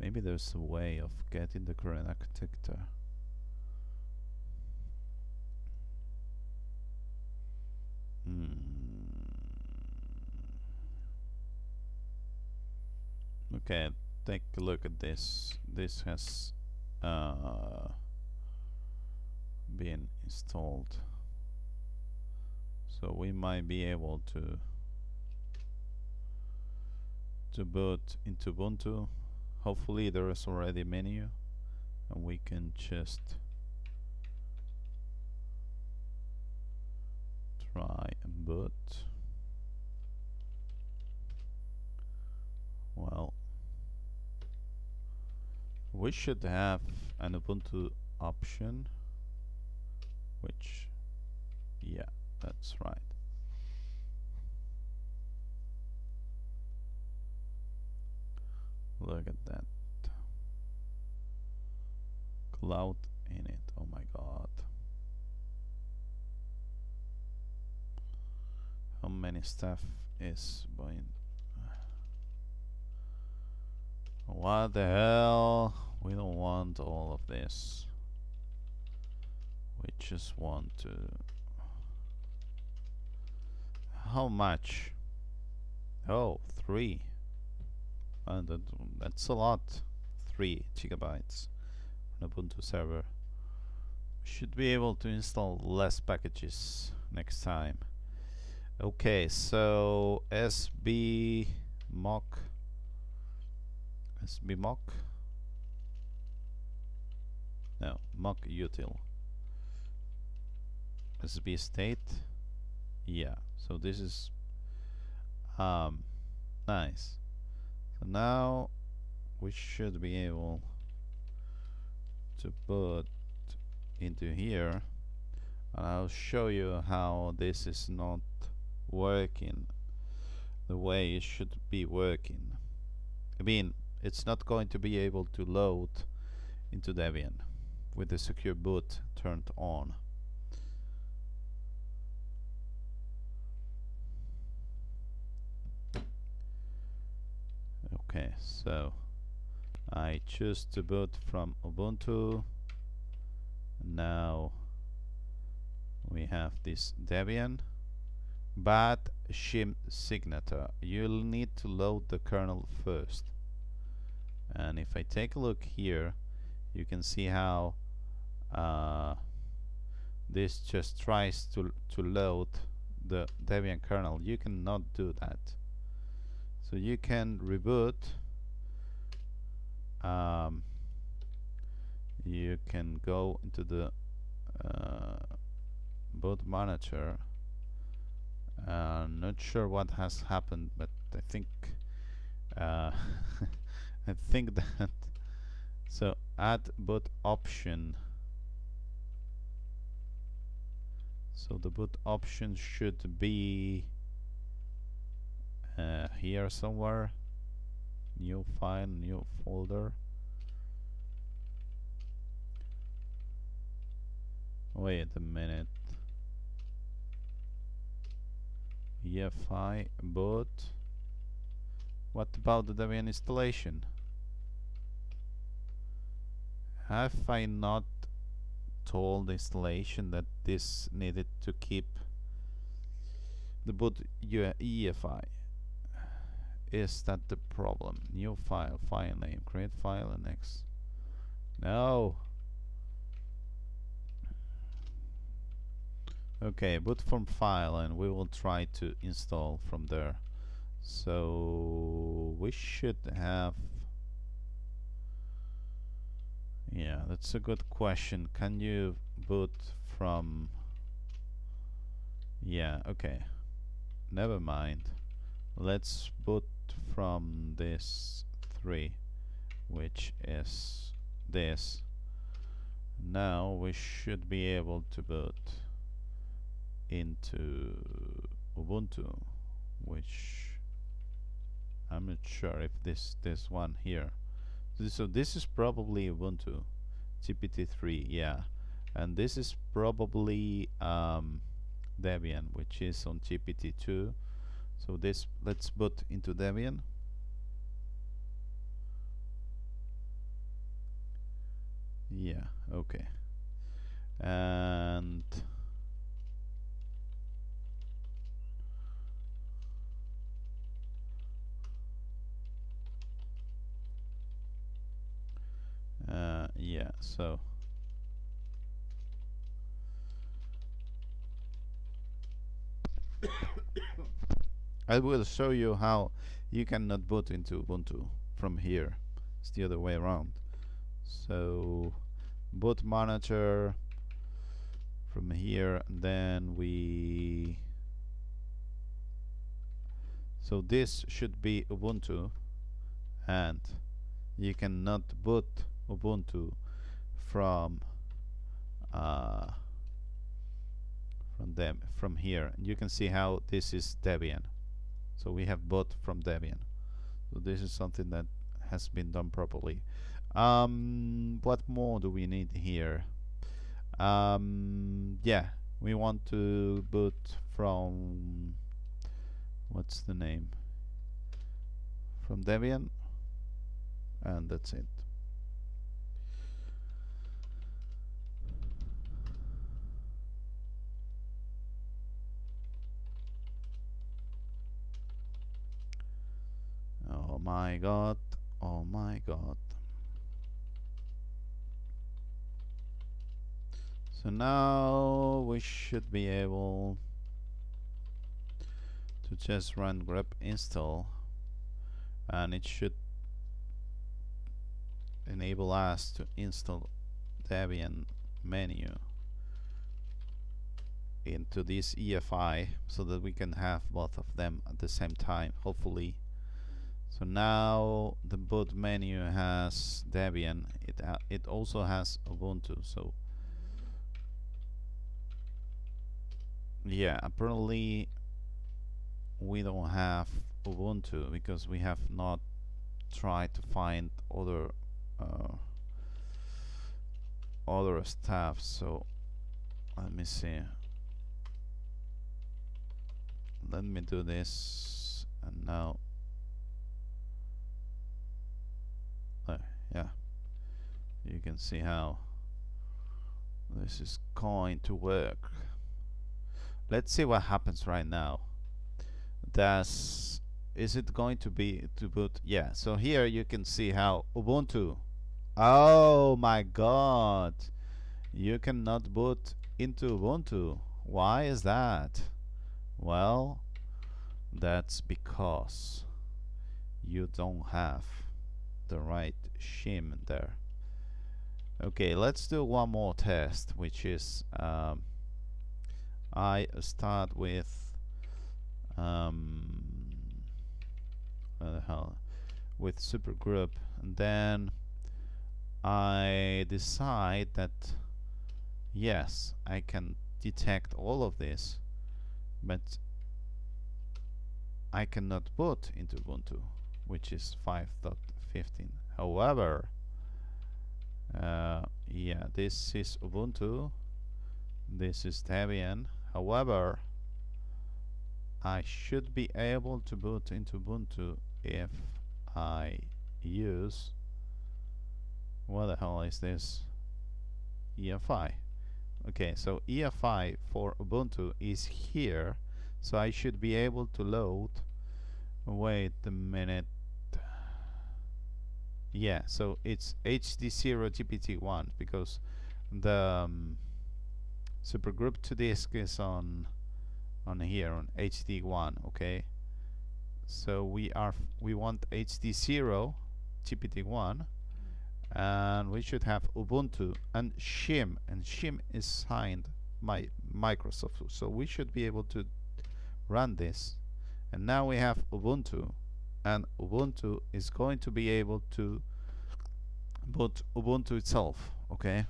maybe there's a way of getting the current architecture. Okay, take a look at this. This has been installed, so we might be able to boot into Ubuntu. Hopefully there is already a menu and we can just try and boot. Well, we should have an Ubuntu option, which, yeah, that's right. Look at that. Cloud in it. Oh my god. How many stuff is going? What the hell? We don't want all of this. We just want to. How much? Oh, 3. That's a lot. 3 gigabytes on Ubuntu server. We should be able to install less packages next time. Okay, so SBMock. No, mock util. SB state. Yeah, so this is nice. So now we should be able to put into here, and I'll show you how this is not working the way it should be working. I mean, it's not going to be able to load into Debian with the secure boot turned on. Okay, so I choose to boot from Ubuntu. Now we have this Debian, but shim signature. You'll need to load the kernel first. And if I take a look here, you can see how this just tries to load the Debian kernel. You cannot do that. So you can reboot. You can go into the boot manager. Not sure what has happened, but I think I think that so add boot option. So the boot option should be here somewhere. New file, new folder. Wait a minute. EFI boot. What about the Debian installation? Have I not told the installation that this needed to keep the boot EFI. Is that the problem? New file, file name, create file and next. No. Okay, boot from file, and we will try to install from there. So we should have. Yeah, that's a good question. Can you boot from? Yeah, okay. Never mind. Let's boot from this 3, which is this. Now we should be able to boot into Ubuntu, which I'm not sure if this one here. So this is probably Ubuntu GPT-3, yeah, and this is probably Debian, which is on GPT-2. So this, let's boot into Debian. Yeah, okay. And yeah, so I will show you how you cannot boot into Ubuntu from here. It's the other way around. So boot manager from here, and then we, so this should be Ubuntu, and you cannot boot Ubuntu from from here. And you can see how this is Debian. So we have boot from Debian. So this is something that has been done properly. What more do we need here? Yeah, we want to boot from, what's the name? From Debian, and that's it. Oh my god, oh my god. So now we should be able to just run grep install, and it should enable us to install Debian menu into this EFI, so that we can have both of them at the same time, hopefully. So now the boot menu has Debian, it also has Ubuntu. So yeah, apparently we don't have Ubuntu because we have not tried to find other stuff. So let me see. Let me do this, and now yeah, you can see how this is going to work. Let's see what happens right now. Is it going to be to boot? Yeah, so here you can see how Ubuntu, oh my god, you cannot boot into Ubuntu. Why is that? Well, that's because you don't have the right shim there. Okay, let's do one more test, which is I start with what the hell, with Super Grub, and then I decide that yes, I can detect all of this, but I cannot boot into Ubuntu, which is 5.15. However, yeah, this is Ubuntu, this is Debian. However, I should be able to boot into Ubuntu if I use, what the hell is this? EFI. Okay, so EFI for Ubuntu is here, so I should be able to load. Wait a minute. Yeah, so it's HD0 GPT-1 because the Super Grub2 Disk is on here on HD1. Okay, so we want HD0 GPT-1, and we should have Ubuntu and Shim is signed by Microsoft, so we should be able to run this. And now we have Ubuntu, and Ubuntu is going to be able to boot Ubuntu itself. Okay,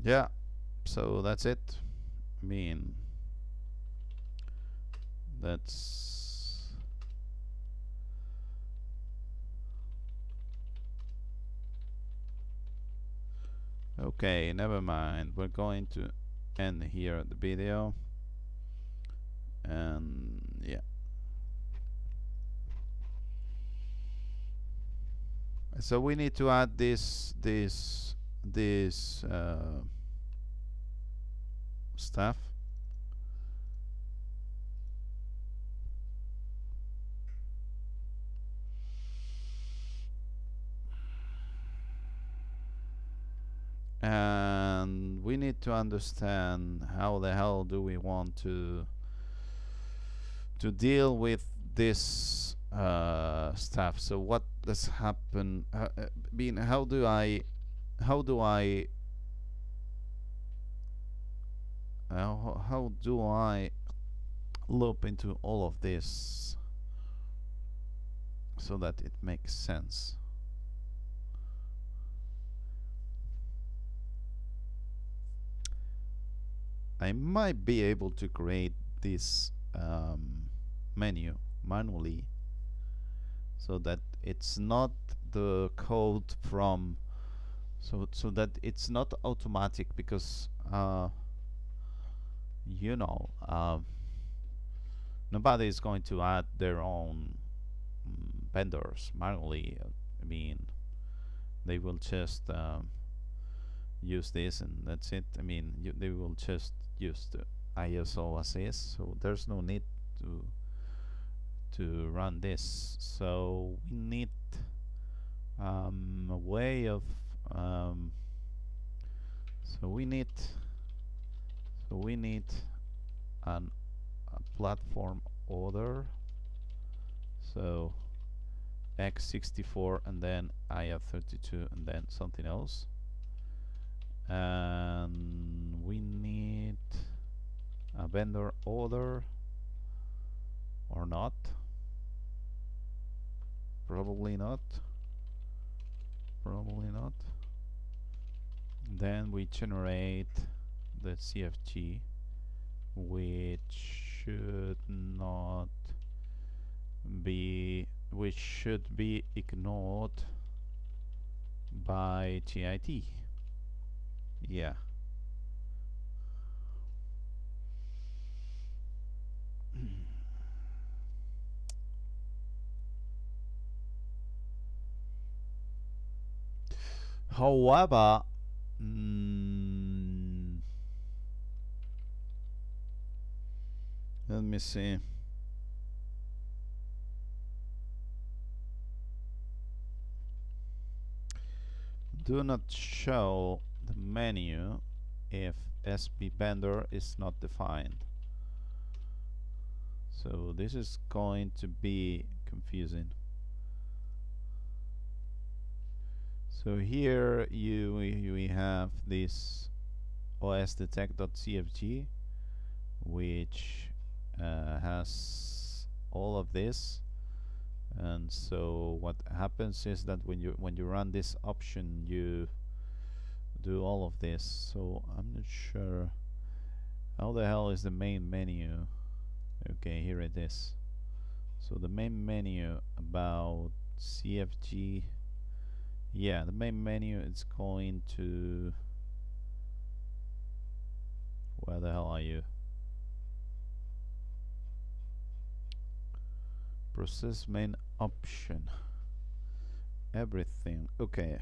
yeah, so that's it. I mean, that's okay, never mind. We're going to end here the video, and yeah. So we need to add this stuff. And we need to understand how the hell do we want to deal with this stuff. So what does happen? Being how do I how do I loop into all of this so that it makes sense? I might be able to create this menu manually so that it's not the code from so that it's not automatic, because you know, nobody is going to add their own vendors manually. I mean, they will just use this and that's it. I mean, they will just use the ISO as is, so there's no need to run this. So we need a way of so we need a platform order, so x64 and then IF32 and then something else, and we need a vendor order or not. Probably not. Then we generate the CFG, which should be ignored by GIT. Yeah. However, let me see. Do not show the menu if SB vendor is not defined. So this is going to be confusing. So here we have this osdetect.cfg, which has all of this, and so what happens is that when you run this option, you do all of this. So I'm not sure how the hell is the main menu. Okay, here it is. So the main menu about CFG Yeah, the main menu is going to, where the hell are you? Process main option. Everything. Okay.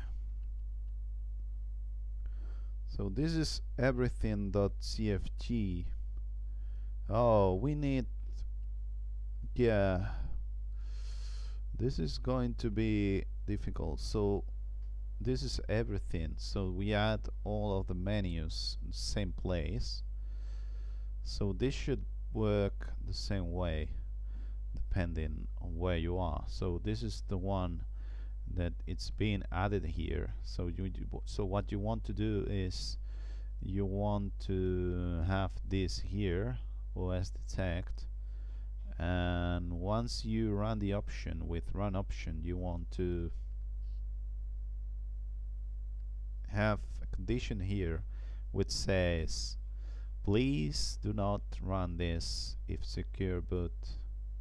So this is everything.cfg. Oh, we need, yeah, this is going to be difficult. So this is everything. So we add all of the menus in the same place. So this should work the same way depending on where you are. So this is the one that it's being added here. So so what you want to do is you want to have this here, OS detect, and once you run the option with run option, you want to have a condition here which says please do not run this if secure boot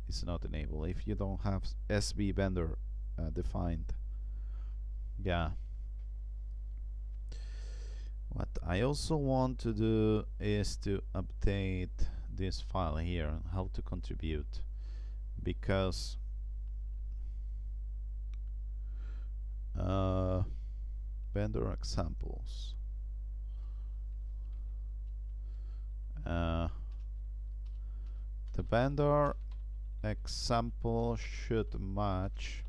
is not enabled, if you don't have SB vendor defined. Yeah. What I also want to do is to update this file here, how to contribute, because vendor examples, the vendor example should match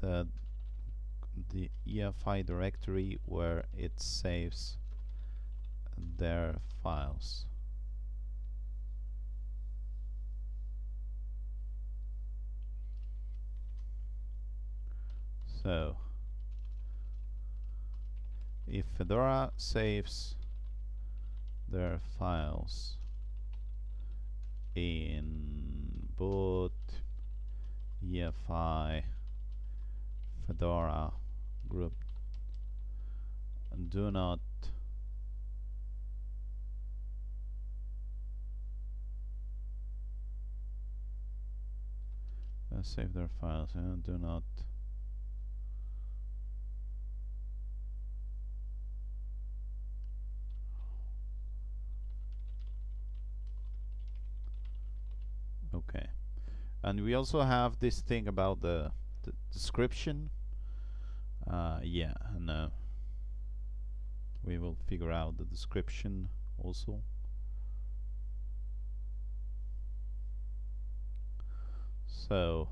the EFI directory where it saves their files. So if Fedora saves their files in boot EFI Fedora group, and do not save their files, and do not okay. And we also have this thing about the description. Yeah, and we will figure out the description also. So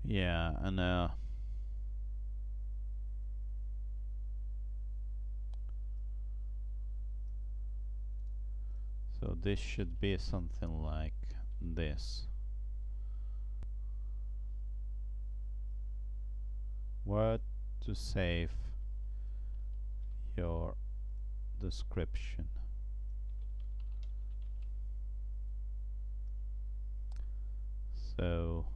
yeah, and so this should be something like this. Where to save your description. So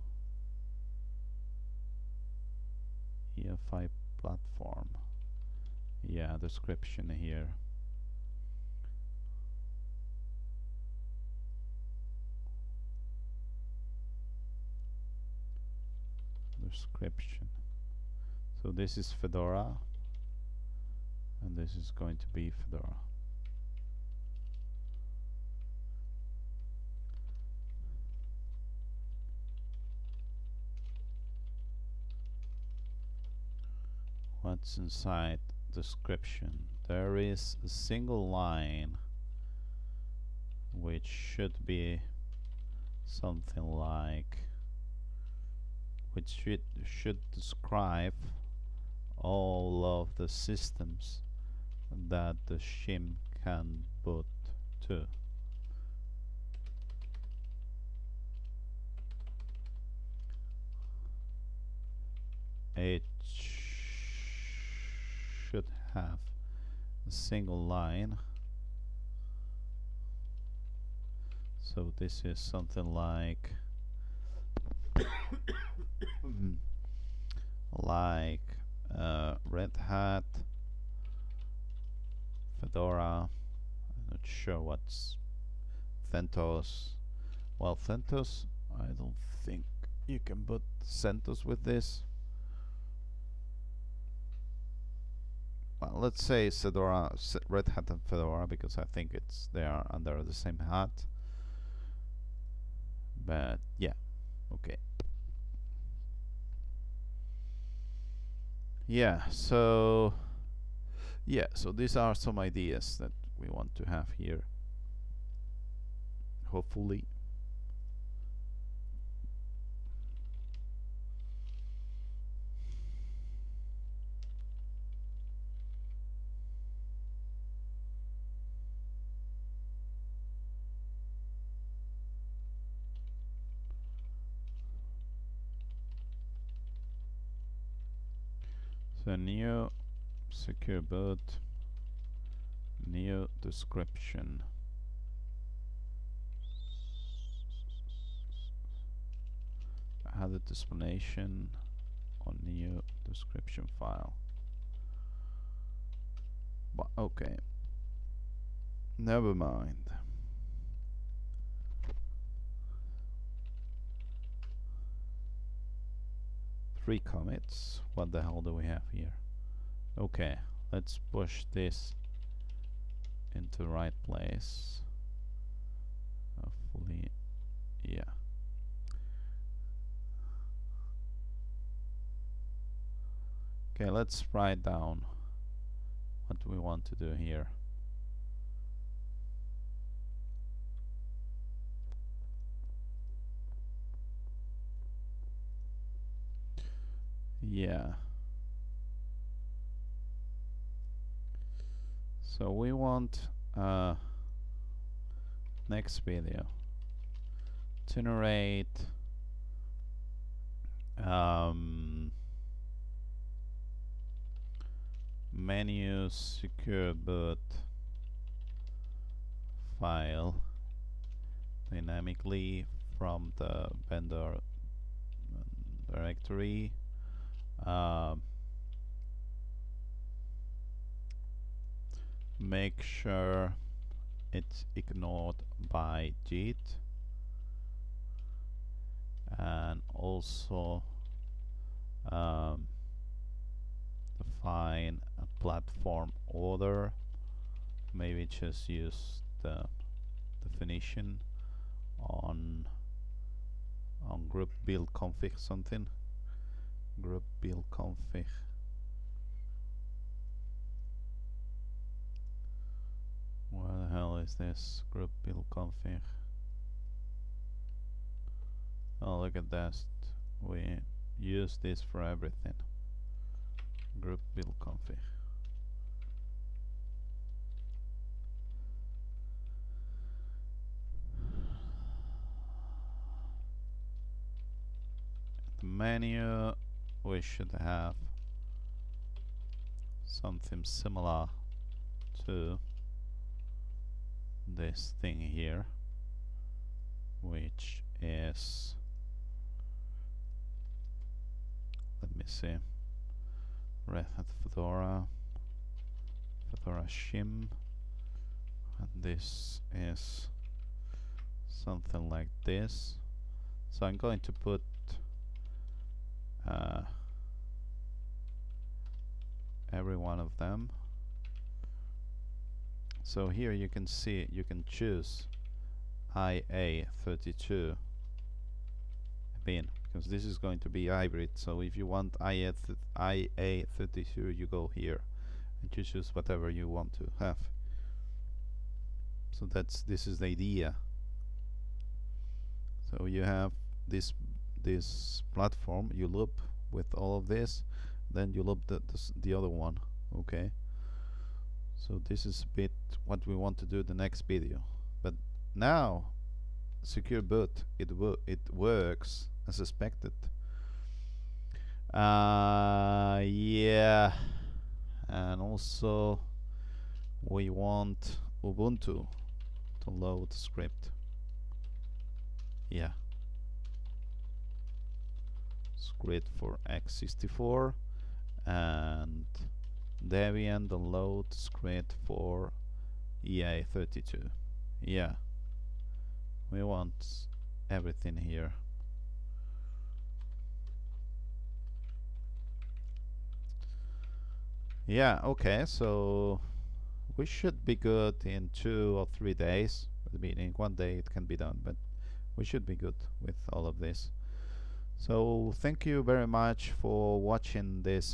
EFI platform, yeah, description here. Description. So this is Fedora, and this is going to be Fedora. What's inside description? There is a single line which should be something like, which should describe all of the systems that the shim can boot to. It should have a single line. So this is something like like Red Hat, Fedora. I'm not sure what's CentOS. Well, CentOS, I don't think you can put CentOS with this. Well, let's say Fedora, Red Hat and Fedora, because I think they are under the same hat. But yeah, okay. So these are some ideas that we want to have here. Hopefully. So new secure boot, new description. Added explanation on new description file. But okay, never mind. Three commits. What the hell do we have here? Okay, let's push this into the right place. Hopefully, yeah. Okay, let's write down what we want to do here. Yeah. So we want next video generate menu secure boot file dynamically from the vendor directory. Make sure it's ignored by JIT, and also define a platform order. Maybe just use the definition on group build config something. Group build config. Where the hell is this? Group build config. Oh, look at that. We use this for everything. Group build config. The menu, we should have something similar to this thing here, which is, let me see, Red Hat Fedora, Fedora Shim, and this is something like this. So I'm going to put every one of them. So here you can see, you can choose IA32 bin, because this is going to be hybrid. So if you want IA32, you go here and you choose whatever you want to have. So this is the idea. So you have this platform, you loop with all of this, then you loop the other one. Okay. So this is a bit what we want to do the next video. But now secure boot, it works as expected. Yeah, and also we want Ubuntu to load script. Yeah, script for x64 and Debian download script for EA32. Yeah, we want everything here. Yeah, okay, so we should be good in 2 or 3 days. At the beginning, 1 day it can be done, but we should be good with all of this. So thank you very much for watching this